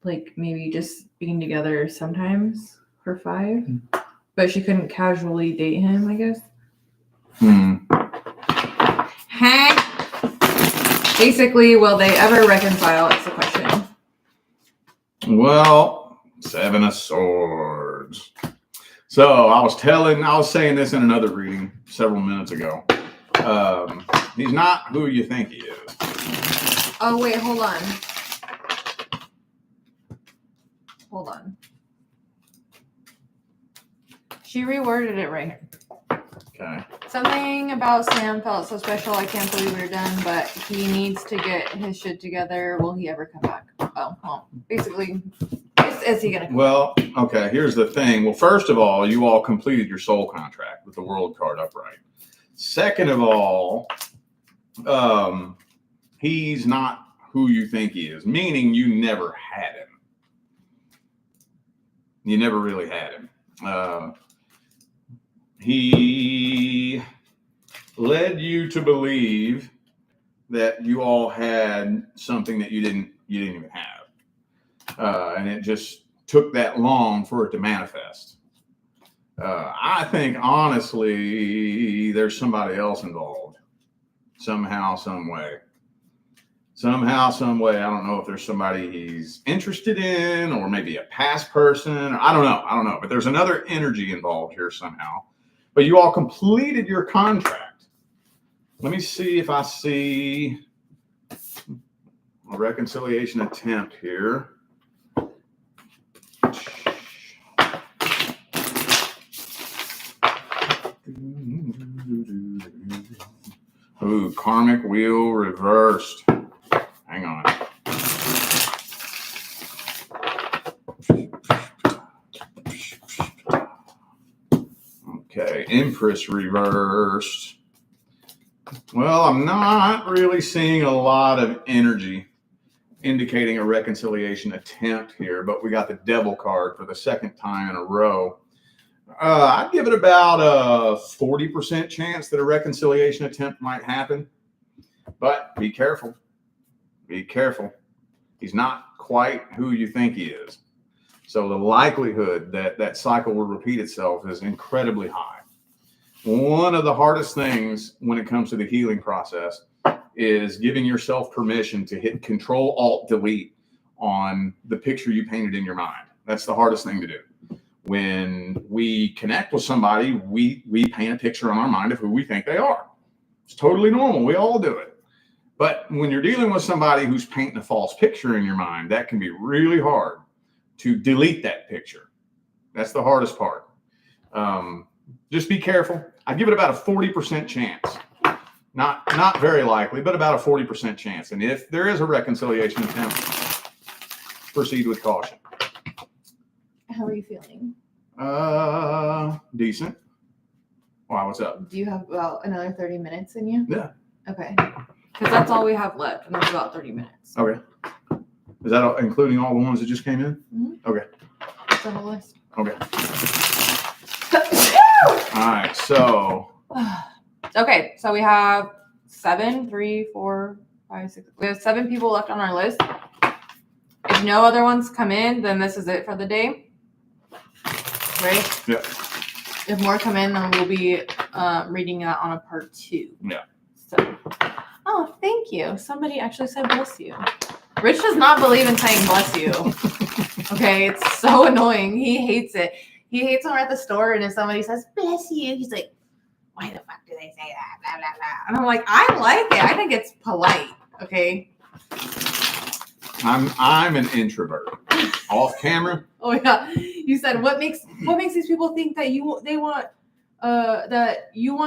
like maybe just being together sometimes for 5. But she couldn't casually date him, I guess. Basically, will they ever reconcile? It's the question. Well, 7 of Swords. So I was saying this in another reading several minutes ago. He's not who you think he is. Oh, wait, hold on. Hold on. She reworded it right. Okay. Something about Sam felt so special. I can't believe we're done, but he needs to get his shit together. Will he ever come back? Oh, well, basically, is he going to come back? Okay, here's the thing. Well, first of all, you all completed your soul contract with the World card upright. Second of all, he's not who you think he is, meaning you never had him. You never really had him. He led you to believe that you all had something that you didn't even have, and it just took that long for it to manifest. I think honestly, there's somebody else involved somehow, some way. Somehow, some way. I don't know if there's somebody he's interested in, or maybe a past person. I don't know. But there's another energy involved here somehow. But you all completed your contract. Let me see if I see a reconciliation attempt here. Ooh, karmic wheel reversed. Hang on. Okay, Empress reversed. Well, I'm not really seeing a lot of energy indicating a reconciliation attempt here, but we got the Devil card for the second time in a row. I'd give it about a 40% chance that a reconciliation attempt might happen, but be careful. Be careful. He's not quite who you think he is. So the likelihood that that cycle will repeat itself is incredibly high. One of the hardest things when it comes to the healing process is giving yourself permission to hit Control Alt Delete on the picture you painted in your mind. That's the hardest thing to do. When we connect with somebody, we paint a picture in our mind of who we think they are. It's totally normal. We all do it. But when you're dealing with somebody who's painting a false picture in your mind, that can be really hard to delete that picture. That's the hardest part. Just be careful. I give it about a 40% chance. Not very likely, but about a 40% chance. And if there is a reconciliation attempt, proceed with caution. How are you feeling? Decent. Wow, what's up? Do you have about another 30 minutes in you? Yeah. Okay. Because that's all we have left, and that's about 30 minutes. Okay. Is that including all the ones that just came in? Mm-hmm. Okay. It's on the list. Okay. All right, so. Okay, so we have 7, 3, 4, 5, 6. We have 7 people left on our list. If no other ones come in, then this is it for the day. Right? Yeah. If more come in, then we'll be reading that on a part 2. Yeah. So, oh, thank you. Somebody actually said bless you. Rich does not believe in saying bless you. Okay, it's so annoying. He hates it. He hates when we're at the store and if somebody says bless you, he's like, why the fuck do they say that? Blah, blah, blah. And I'm like, I like it. I think it's polite. Okay. I'm an introvert. Off camera. Oh yeah. You said what makes these people think that you want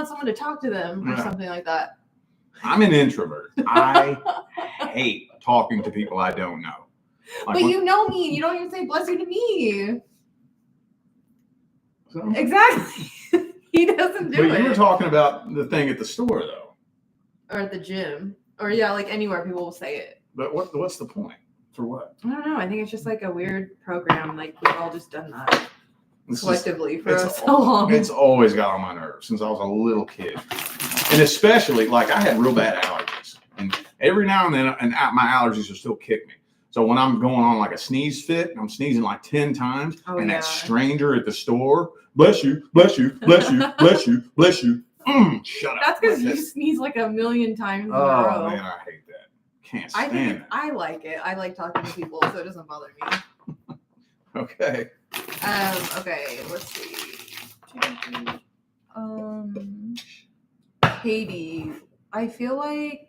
someone to talk to them or something like that. I'm an introvert. I hate talking to people I don't know. Like, but you know me. You don't even say bless you to me. So? Exactly. He doesn't do it. But you were talking about the thing at the store, though. Or at the gym. Or, yeah, like anywhere people will say it. But what's the point? For what? I don't know. I think it's just like a weird program. Like, we've all just done that collectively for so long. It's always got on my nerves since I was a little kid. And especially, like, I had real bad allergies. And every now and then, my allergies will still kick me. So when I'm going on like a sneeze fit, and I'm sneezing like 10 times, that stranger at the store, bless you, bless you, bless you, bless you, bless you. Shut up. That's because you sneeze like a million times in a row. Oh man, I hate that. Can't stand it. I like it. I like talking to people, so it doesn't bother me. Okay. Okay, let's see. Katie, I feel like.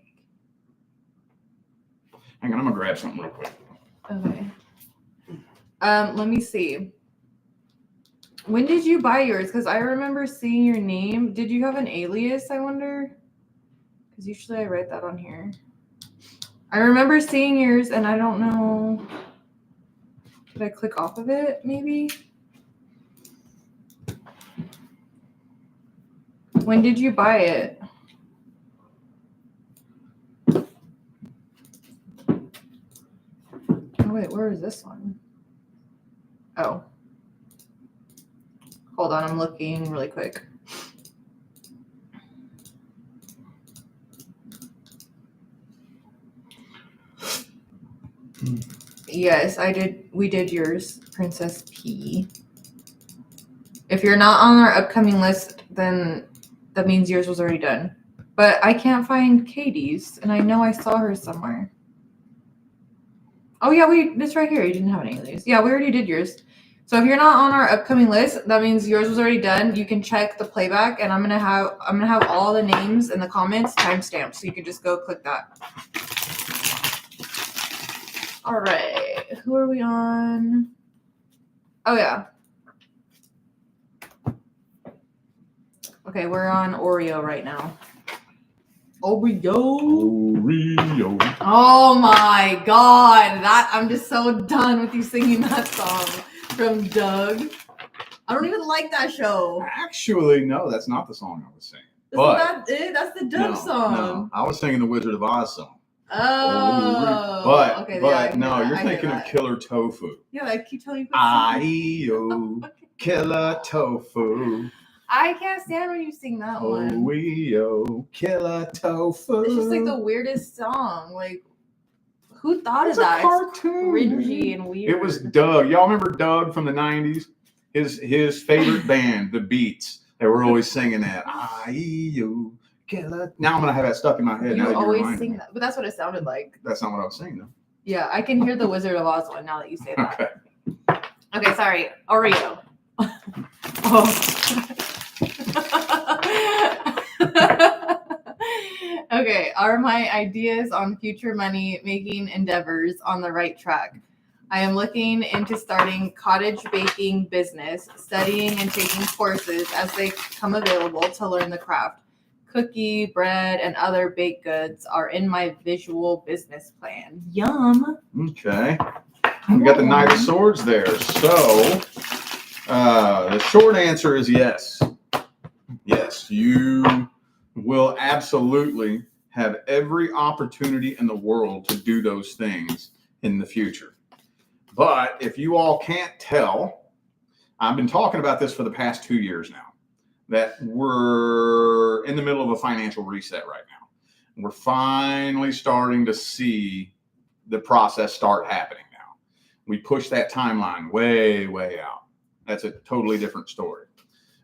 Hang on, I'm gonna grab something real quick. Okay. Let me see. When did you buy yours? Because I remember seeing your name. Did you have an alias, I wonder? Because usually I write that on here. I remember seeing yours, and I don't know. Did I click off of it, maybe? When did you buy it? Oh, wait, where is this one? Oh. Hold on, I'm looking really quick. Yes, I did. We did yours, Princess P. If you're not on our upcoming list, then that means yours was already done. But I can't find Katie's, and I know I saw her somewhere. Oh yeah, it's right here. You didn't have any of these. Yeah, we already did yours. So if you're not on our upcoming list, that means yours was already done. You can check the playback, and I'm gonna have all the names in the comments timestamped, so you can just go click that. All right, who are we on? Oh yeah. Okay, we're on Oreo right now. Oreo. Oh my God, I'm just so done with you singing that song from Doug. I don't even like that show. Actually, no, that's not the song I was singing. Isn't that it? That's the Doug song. No, I was singing the Wizard of Oz song. Oh, but okay, you're thinking of Killer Tofu. Yeah, I keep telling you. I-E-O, Killer Tofu. I can't stand when you sing that one. Oreo, Killer Tofu. It's just like the weirdest song. Like, who thought of that? It's a cartoon. It's cringy and weird. It was Doug. Y'all remember Doug from the 90s? His favorite band, The Beats. They were always singing that. I-E-O, Killer. Now I'm going to have that stuck in my head. You always sing that. But that's what it sounded like. That's not what I was singing, though. Yeah, I can hear the Wizard of Oz one now that you say that. Okay, sorry. Oreo. Oh. Okay, are my ideas on future money making endeavors on the right track? I am looking into starting cottage baking business, studying and taking courses as they come available to learn the craft. Cookie, bread, and other baked goods are in my visual business plan. Yum. Okay. We got the Knight of Swords there. So The short answer is yes. Yes, you will absolutely have every opportunity in the world to do those things in the future. But if you all can't tell, I've been talking about this for the past 2 years now, that we're in the middle of a financial reset right now. We're finally starting to see the process start happening now. We pushed that timeline way, way out. That's a totally different story.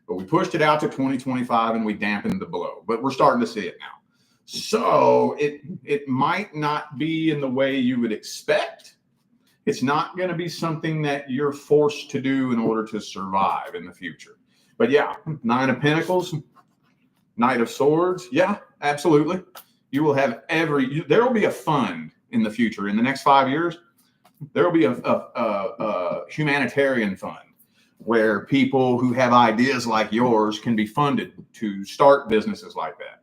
But we pushed it out to 2025 and we dampened the blow. But we're starting to see it now. So it might not be in the way you would expect. It's not going to be something that you're forced to do in order to survive in the future. But yeah, Nine of Pentacles, Knight of Swords. Yeah, absolutely. You will have there will be a fund in the future. In the next 5 years, there will be a humanitarian fund where people who have ideas like yours can be funded to start businesses like that.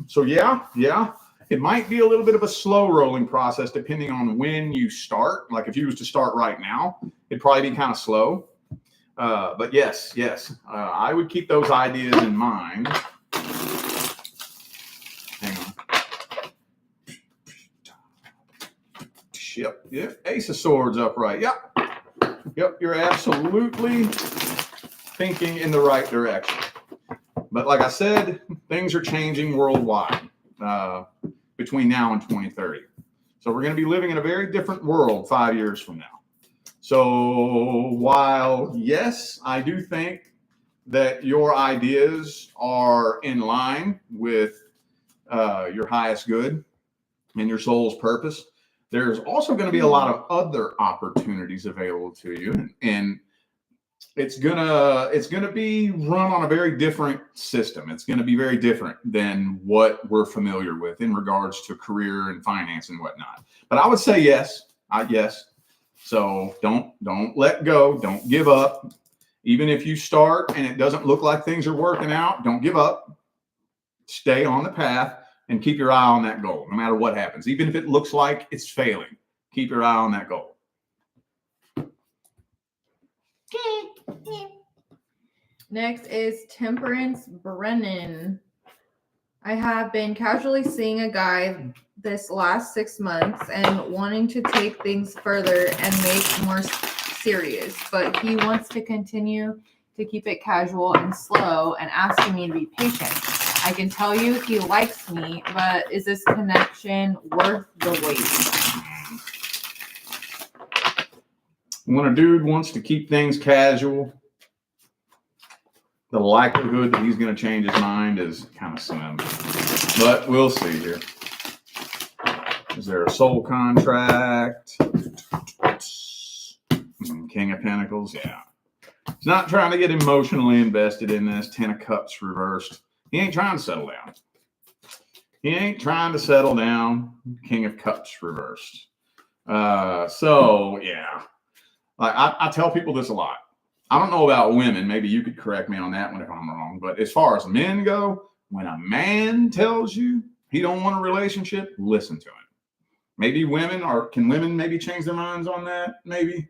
So yeah. It might be a little bit of a slow rolling process depending on when you start. Like if you was to start right now, it'd probably be kind of slow. But yes, I would keep those ideas in mind. Hang on. Yep. Ace of Swords upright. Yep. You're absolutely thinking in the right direction. But like I said, things are changing worldwide. Between now and 2030. So we're going to be living in a very different world 5 years from now. So while, yes, I do think that your ideas are in line with your highest good and your soul's purpose, there's also going to be a lot of other opportunities available to you. And it's gonna be run on a very different system. It's gonna be very different than what we're familiar with in regards to career and finance and whatnot. But I would say yes. Yes. So don't let go. Don't give up. Even if you start and it doesn't look like things are working out, don't give up. Stay on the path and keep your eye on that goal, no matter what happens. Even if it looks like it's failing, keep your eye on that goal. Next is Temperance Brennan. I have been casually seeing a guy this last 6 months and wanting to take things further and make more serious, but he wants to continue to keep it casual and slow and asking me to be patient. I can tell you he likes me, but is this connection worth the wait? When a dude wants to keep things casual, the likelihood that he's going to change his mind is kind of slim. But we'll see here. Is there a soul contract? King of Pentacles, yeah. He's not trying to get emotionally invested in this. 10 of Cups reversed. He ain't trying to settle down. King of Cups reversed. So, yeah. Like I tell people this a lot. I don't know about women. Maybe you could correct me on that one if I'm wrong. But as far as men go, when a man tells you he don't want a relationship, listen to him. Maybe can women maybe change their minds on that? Maybe.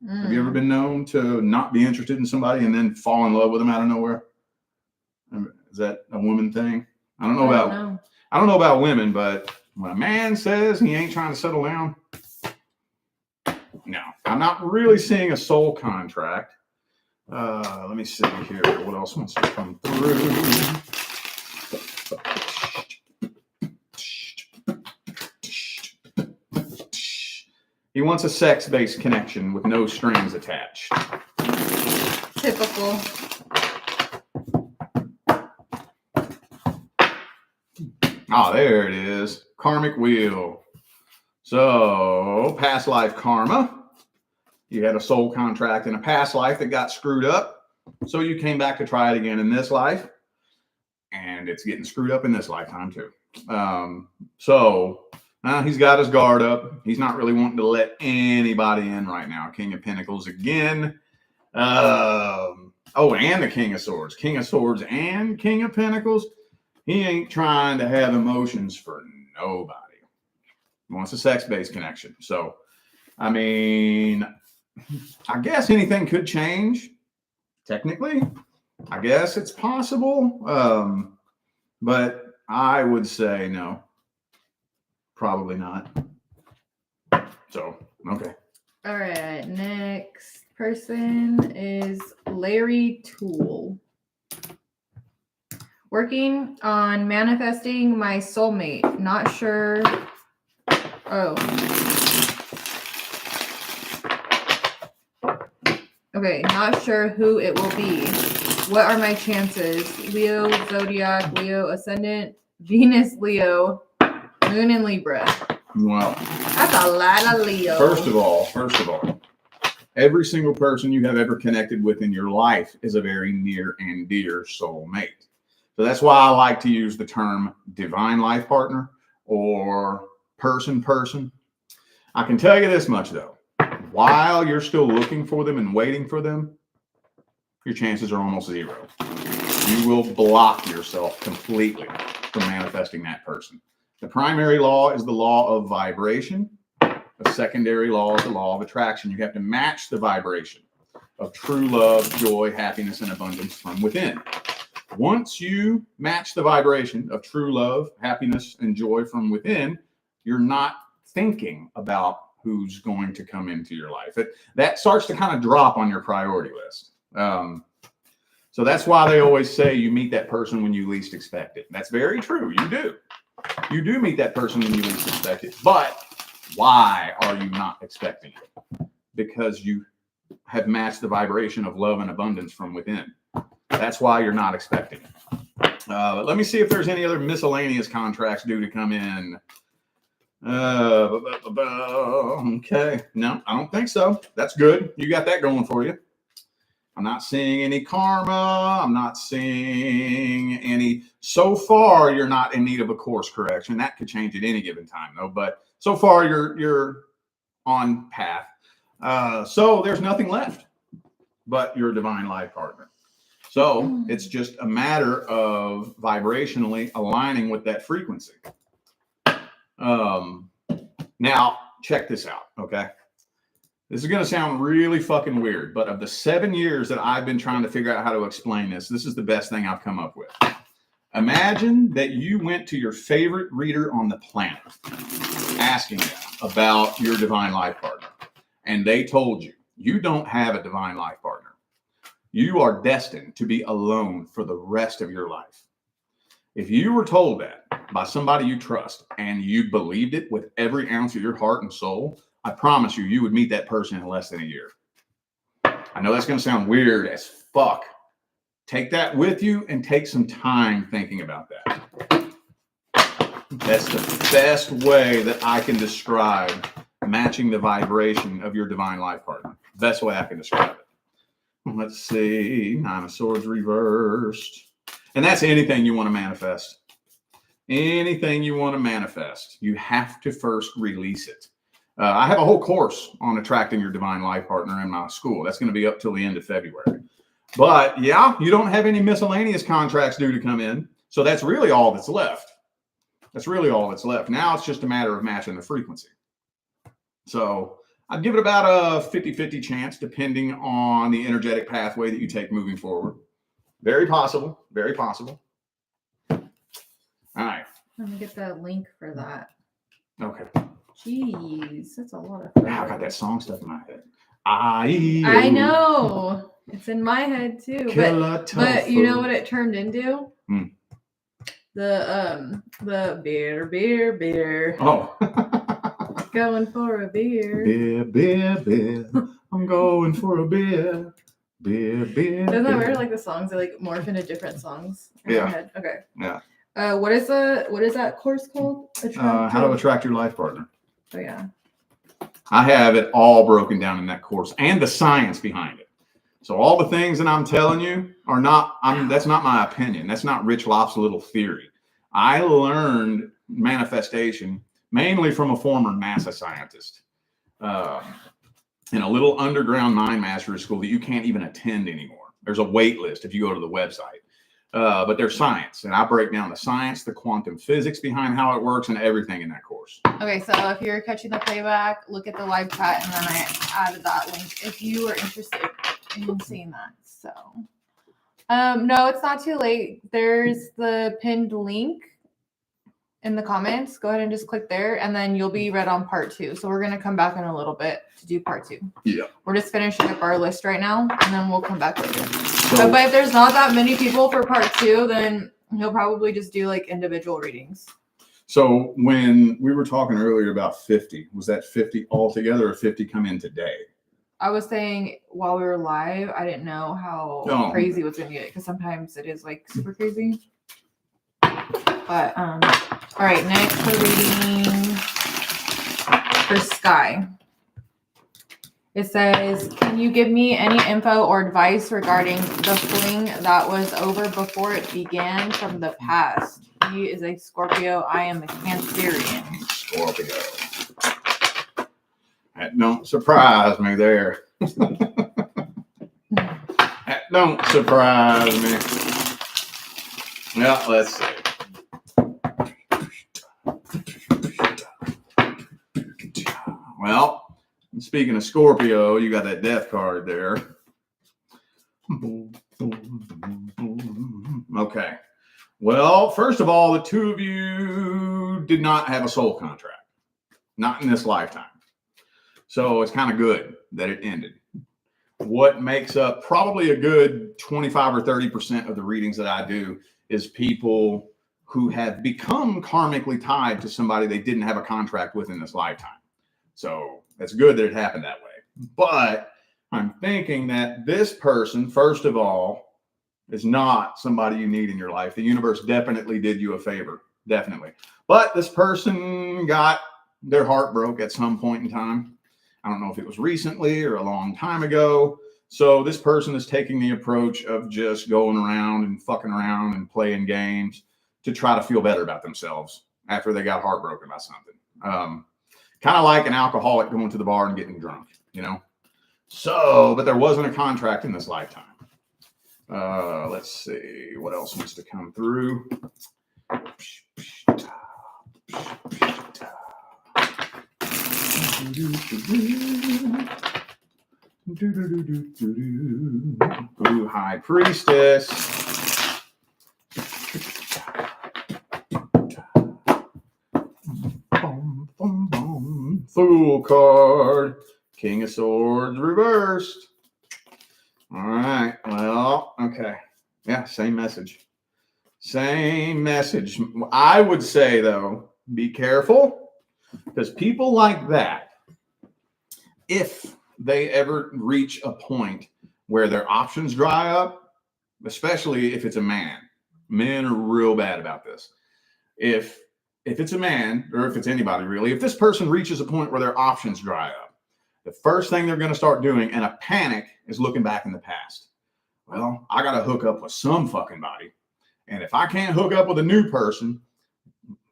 Have you ever been known to not be interested in somebody and then fall in love with them out of nowhere? Is that a woman thing? I don't know about women, but when a man says he ain't trying to settle down, no, I'm not really seeing a soul contract. Let me see here. What else wants to come through? He wants a sex-based connection with no strings attached. Typical. Ah, there it is. Karmic wheel. So, past life karma. You had a soul contract in a past life that got screwed up. So you came back to try it again in this life. And it's getting screwed up in this lifetime too. He's got his guard up. He's not really wanting to let anybody in right now. King of Pentacles again. And the King of Swords. King of Swords and King of Pentacles. He ain't trying to have emotions for nobody. He wants a sex-based connection. So, I mean, I guess anything could change. Technically, I guess it's possible. But I would say no, probably not. So, okay. All right, next person is Larry Toole. Working on manifesting my soulmate. Not sure. Oh. Okay, not sure who it will be. What are my chances? Leo, Zodiac, Leo, Ascendant, Venus, Leo, Moon, and Libra. Well, That's a lot of Leo. First of all, every single person you have ever connected with in your life is a very near and dear soulmate. So that's why I like to use the term divine life partner or person. I can tell you this much though. While you're still looking for them and waiting for them, your chances are almost zero. You will block yourself completely from manifesting that person. The primary law is the law of vibration. The secondary law is the law of attraction. You have to match the vibration of true love, joy, happiness, and abundance from within. Once you match the vibration of true love, happiness, and joy from within, you're not thinking about who's going to come into your life. That starts to kind of drop on your priority list. So that's why they always say you meet that person when you least expect it. That's very true. You do. You do meet that person when you least expect it. But why are you not expecting it? Because you have matched the vibration of love and abundance from within. That's why you're not expecting it. But let me see if there's any other miscellaneous contracts due to come in. Okay. No, I don't think so. That's good. You got that going for you. I'm not seeing any karma. I'm not seeing any. So far, you're not in need of a course correction. That could change at any given time, though. But so far, you're on path. So there's nothing left but your divine life partner. So it's just a matter of vibrationally aligning with that frequency. Now, check this out, okay? This is going to sound really fucking weird, but of the 7 years that I've been trying to figure out how to explain this, this is the best thing I've come up with. Imagine that you went to your favorite reader on the planet, asking them about your divine life partner, and they told you, you don't have a divine life partner. You are destined to be alone for the rest of your life. If you were told that by somebody you trust and you believed it with every ounce of your heart and soul, I promise you, you would meet that person in less than a year. I know that's going to sound weird as fuck. Take that with you and take some time thinking about that. That's the best way that I can describe matching the vibration of your divine life partner. Best way I can describe it. Let's see. 9 of Swords reversed. And that's anything you want to manifest. Anything you want to manifest, you have to first release it. I have a whole course on attracting your divine life partner in my school. That's going to be up till the end of February. But yeah, you don't have any miscellaneous contracts due to come in. So that's really all that's left. That's really all that's left. Now it's just a matter of matching the frequency. So I'd give it about a 50-50 chance, depending on the energetic pathway that you take moving forward. Very possible. Very possible. All right. Let me get the link for that. Okay. Jeez, that's a lot of fun. Now I got that song stuck in my head. I know. It's in my head too. But you know what it turned into? The beer. Oh. Going for a beer. Beer. I'm going for a beer. Beer. Doesn't that weird? Like the songs are like morph into different songs in my head. Okay. Yeah. What is that course called? How to attract your life partner. Oh yeah. I have it all broken down in that course and the science behind it. So all the things that I'm telling you are not, that's not my opinion. That's not Rich Loft's little theory. I learned manifestation mainly from a former NASA scientist in a little underground mind mastery school that you can't even attend anymore. There's a wait list if you go to the website. But there's science, and I break down the science, the quantum physics behind how it works, and everything in that course. Okay, so if you're catching the playback, look at the live chat, and then I added that link if you are interested in seeing that. So, no, it's not too late. There's the pinned link in the comments. Go ahead and just click there, and then you'll be read on part 2. So we're gonna come back in a little bit to do part 2. Yeah. We're just finishing up our list right now, and then we'll come back later. So, but if there's not that many people for part 2, then he'll probably just do like individual readings. So when we were talking earlier about 50, was that 50 altogether or 50 come in today? I was saying while we were live, I didn't know how crazy it was gonna get, because sometimes it is like super crazy. But all right, next we're reading for Sky. It says, can you give me any info or advice regarding the fling that was over before it began from the past? He is a Scorpio. I am a Cancerian. Scorpio. That don't surprise me there. That don't surprise me. Yeah, let's see. Well, speaking of Scorpio, you got that death card there. Okay. Well, first of all, the two of you did not have a soul contract. Not in this lifetime. So it's kind of good that it ended. What makes up probably a good 25 or 30% of the readings that I do is people who have become karmically tied to somebody they didn't have a contract with in this lifetime. So it's good that it happened that way. But I'm thinking that this person, first of all, is not somebody you need in your life. The universe definitely did you a favor. Definitely. But this person got their heart broke at some point in time. I don't know if it was recently or a long time ago. So this person is taking the approach of just going around and fucking around and playing games to try to feel better about themselves after they got heartbroken by something. Kind of like an alcoholic going to the bar and getting drunk, you know? So, but there wasn't a contract in this lifetime. Let's see what else needs to come through. Ooh, High Priestess. Fool card. King of Swords reversed. All right. Well, okay. Yeah, same message. Same message. I would say, though, be careful, because people like that, if they ever reach a point where their options dry up, especially if it's a man, men are real bad about this. If it's a man, or if it's anybody really, if this person reaches a point where their options dry up, the first thing they're going to start doing in a panic is looking back in the past. Well, I got to hook up with some fucking body. And if I can't hook up with a new person,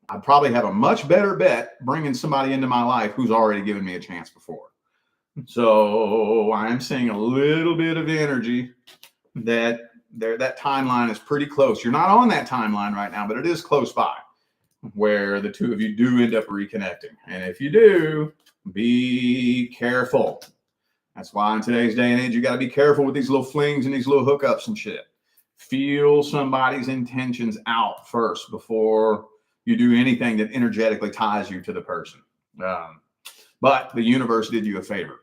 I'd probably have a much better bet bringing somebody into my life who's already given me a chance before. So I'm seeing a little bit of energy that that timeline is pretty close. You're not on that timeline right now, but it is close by where the two of you do end up reconnecting. And if you do, be careful. That's why in today's day and age, you got to be careful with these little flings and these little hookups and shit. Feel somebody's intentions out first before you do anything that energetically ties you to the person. But the universe did you a favor.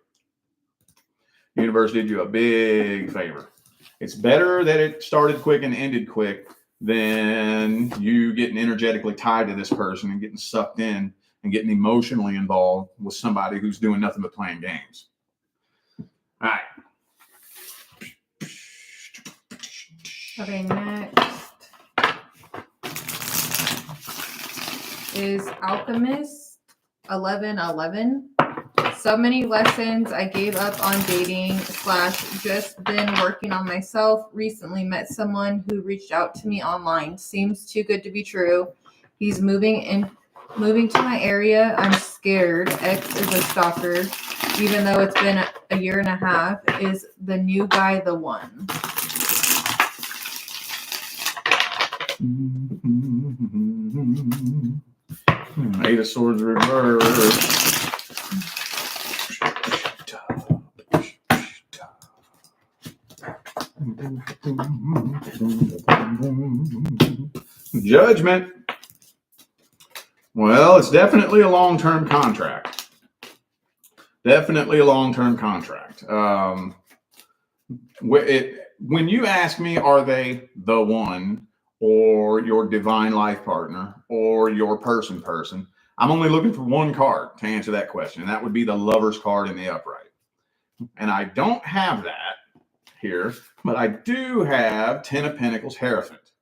The universe did you a big favor. It's better that it started quick and ended quick than you getting energetically tied to this person and getting sucked in and getting emotionally involved with somebody who's doing nothing but playing games. All right. Okay, next is Alchemist 1111. So many lessons. I gave up on dating / just been working on myself. Recently met someone who reached out to me online. Seems too good to be true. He's moving to my area. I'm scared. Ex is a stalker. Even though it's been a year and a half, is the new guy the one? Eight of Swords reverse. Judgment. Well, it's definitely a long-term contract. Definitely a long-term contract. When you ask me, are they the one or your divine life partner or your person, I'm only looking for one card to answer that question. And that would be the Lover's card in the upright. And I don't have that here, but I do have 10 of Pentacles Hierophant,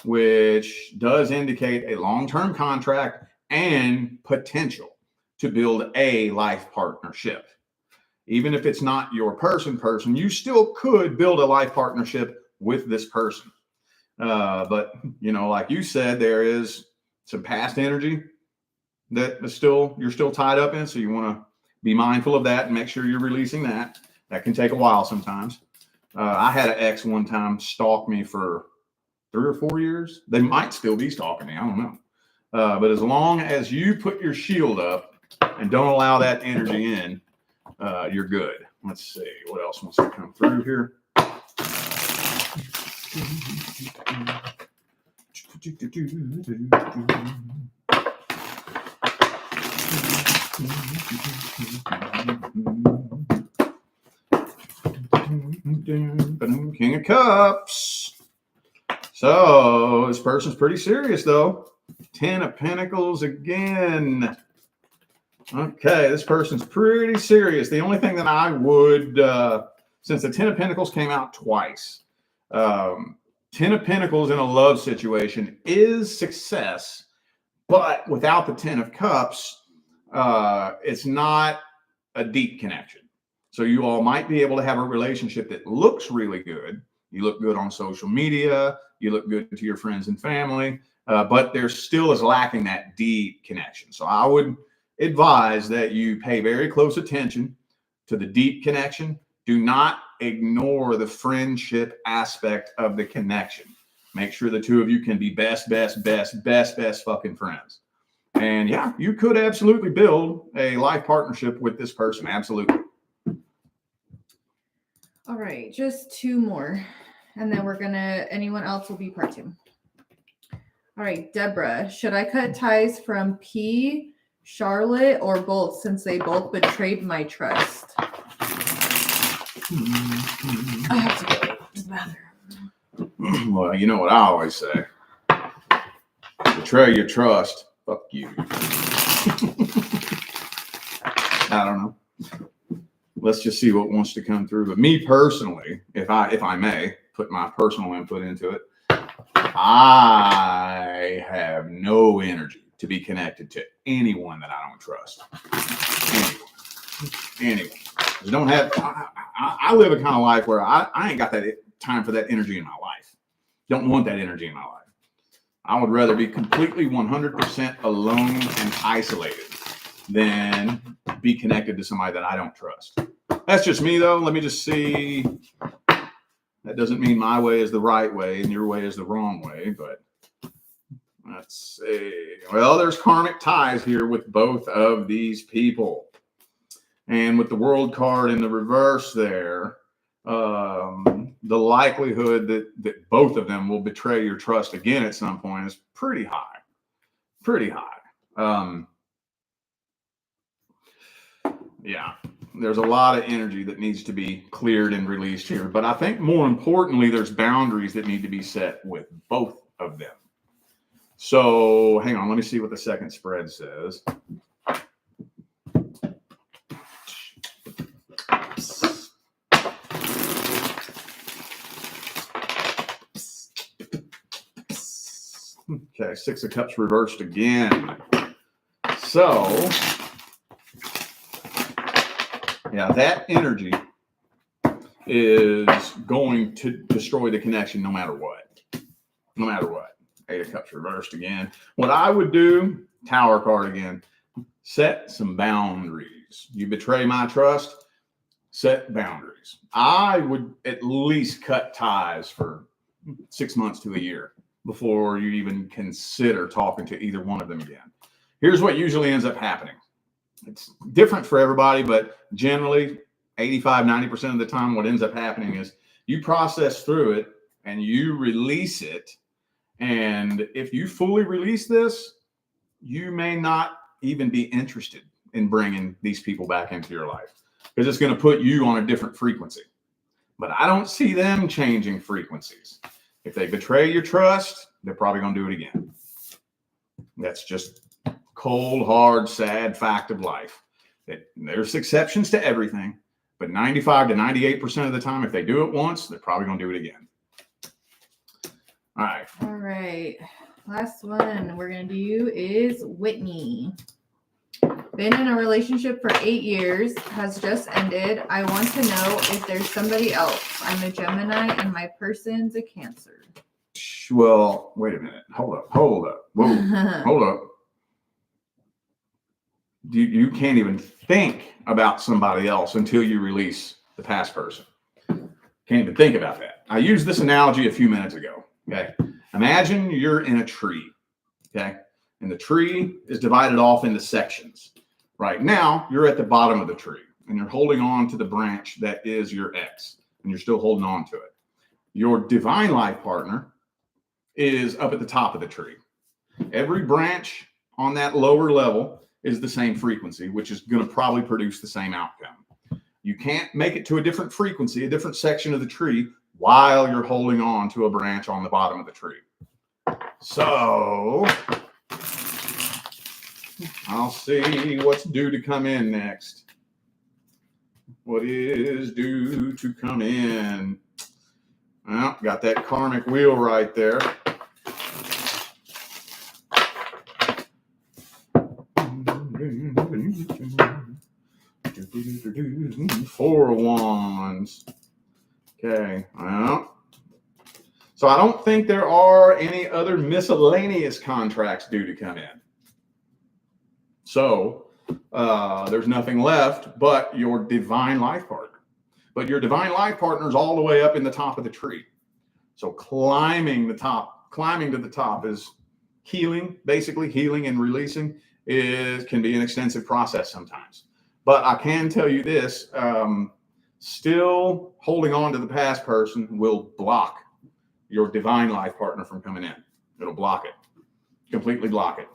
which does indicate a long-term contract and potential to build a life partnership. Even if it's not your person, you still could build a life partnership with this person. But, you know, like you said, there is some past energy that is you're still tied up in. So you want to be mindful of that and make sure you're releasing that. That can take a while sometimes. I had an ex one time stalk me for 3 or 4 years. They might still be stalking me. I don't know. But as long as you put your shield up and don't allow that energy in, you're good. Let's see what else wants to come through here. King of Cups. So this person's pretty serious, though. 10 of Pentacles again. Okay, this person's pretty serious. The only thing that I would, since the 10 of Pentacles came out twice, 10 of Pentacles in a love situation is success, but without the 10 of Cups, it's not a deep connection. So you all might be able to have a relationship that looks really good. You look good on social media. You look good to your friends and family, but there still is lacking that deep connection. So I would advise that you pay very close attention to the deep connection. Do not ignore the friendship aspect of the connection. Make sure the two of you can be best fucking friends. And yeah, you could absolutely build a life partnership with this person. Absolutely. All right, just 2 more. And then anyone else will be part 2. All right, Deborah, should I cut ties from P, Charlotte, or both, since they both betrayed my trust? I have to go to the bathroom. Well, you know what I always say. Betray your trust. Fuck you. I don't know. Let's just see what wants to come through. But me personally, if I may put my personal input into it, I have no energy to be connected to anyone that I don't trust. Anyone. I don't have. I live a kind of life where I ain't got that time for that energy in my life. Don't want that energy in my life. I would rather be completely 100% alone and isolated than be connected to somebody that I don't trust. That's just me, though. Let me just see. That doesn't mean my way is the right way and your way is the wrong way, but let's see. Well, there's karmic ties here with both of these people. And with the World card in the reverse there, the likelihood that both of them will betray your trust again at some point is pretty high. Pretty high. Yeah, there's a lot of energy that needs to be cleared and released here. But I think more importantly, there's boundaries that need to be set with both of them. So hang on, let me see what the second spread says. Okay, 6 of Cups reversed again. So, yeah, that energy is going to destroy the connection no matter what. No matter what. 8 of Cups reversed again. What I would do, Tower card again, set some boundaries. You betray my trust, set boundaries. I would at least cut ties for 6 months to a year. before you even consider talking to either one of them again. Here's what usually ends up happening. It's different for everybody, but generally 85, 90% of the time, what ends up happening is you process through it and you release it. And if you fully release this, you may not even be interested in bringing these people back into your life because it's going to put you on a different frequency. But I don't see them changing frequencies. If they betray your trust, they're probably going to do it again. That's just cold, hard, sad fact of life. There's exceptions to everything, but 95 to 98% of the time, if they do it once, they're probably going to do it again. All right. All right. Last one we're going to do is Whitney. Been in a relationship for 8 years, has just ended. I want to know if there's somebody else. I'm a Gemini and my person's a Cancer. Well, wait a minute. Hold up. Whoa, hold up. You can't even think about somebody else until you release the past person. Can't even think about that. I used this analogy a few minutes ago. Okay. Imagine you're in a tree. Okay. And the tree is divided off into sections. Right now, you're at the bottom of the tree and you're holding on to the branch that is your ex, and you're still holding on to it. Your divine life partner is up at the top of the tree. Every branch on that lower level is the same frequency, which is going to probably produce the same outcome. You can't make it to a different frequency, a different section of the tree, while you're holding on to a branch on the bottom of the tree. So I'll see what's due to come in next. What is due to come in? Well, got that karmic wheel right there. Four of Wands. Okay, well, so I don't think there are any other miscellaneous contracts due to come in. So there's nothing left but your divine life partner. But your divine life partner is all the way up in the top of the tree. So climbing to the top is healing, basically healing and releasing can be an extensive process sometimes. But I can tell you this, still holding on to the past person will block your divine life partner from coming in. It'll block it, completely block it.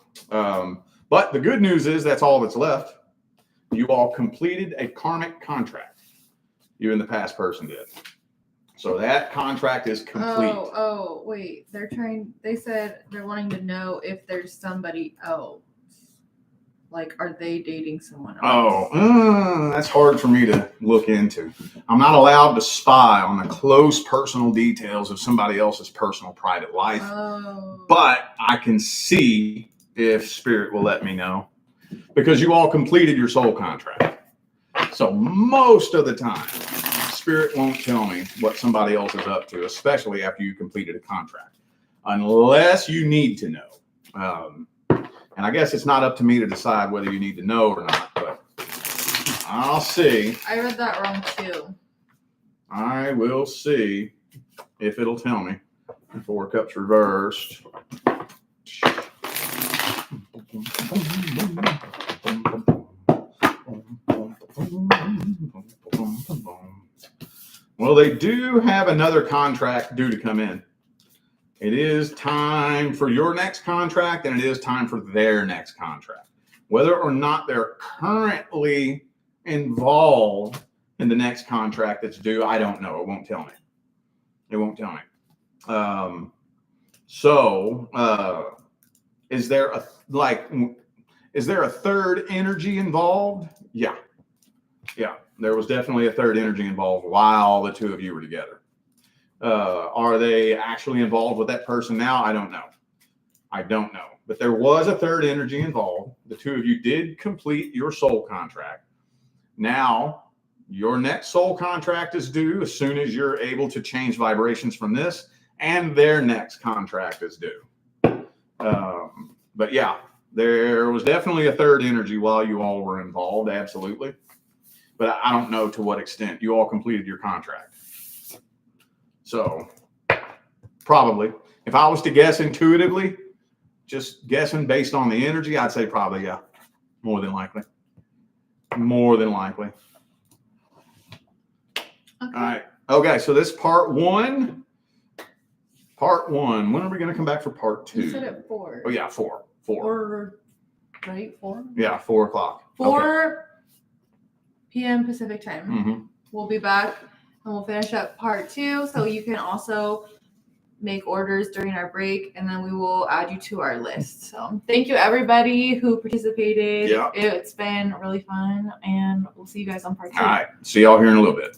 But the good news is that's all that's left. You all completed a karmic contract. You and the past person did. So that contract is complete. Oh, wait. They said they're wanting to know if there's somebody else. Like, are they dating someone else? That's hard for me to look into. I'm not allowed to spy on the close personal details of somebody else's personal private life. But I can see if spirit will let me know, because you all completed your soul contract. So most of the time, spirit won't tell me what somebody else is up to, especially after you completed a contract, unless you need to know. And I guess it's not up to me to decide whether you need to know or not, but I'll see. I read that wrong too. I will see if it'll tell me. 4 cups reversed. Well, they do have another contract due to come in. It is time for your next contract, and it is time for their next contract. Whether or not they're currently involved in the next contract that's due, I don't know. It won't tell me. It won't tell me. Is there a third energy involved? Yeah. There was definitely a third energy involved while the two of you were together. Are they actually involved with that person now? I don't know. But there was a third energy involved. The two of you did complete your soul contract. Now, your next soul contract is due as soon as you're able to change vibrations from this, and their next contract is due. But yeah, there was definitely a third energy while you all were involved, absolutely. But I don't know to what extent. You all completed your contract. So probably. If I was to guess intuitively, just guessing based on the energy, I'd say probably, yeah, more than likely. More than likely. Okay. All right. Okay, so this part one. Part one. When are we going to come back for part two? You said at 4. Oh, yeah, 4. 4, right? 4? Yeah, 4 o'clock. 4 p.m. Pacific time. Mm-hmm. We'll be back and we'll finish up part 2. So you can also make orders during our break, and then we will add you to our list. So thank you everybody who participated. Yeah. It's been really fun, and we'll see you guys on part 2. All right. See y'all here in a little bit.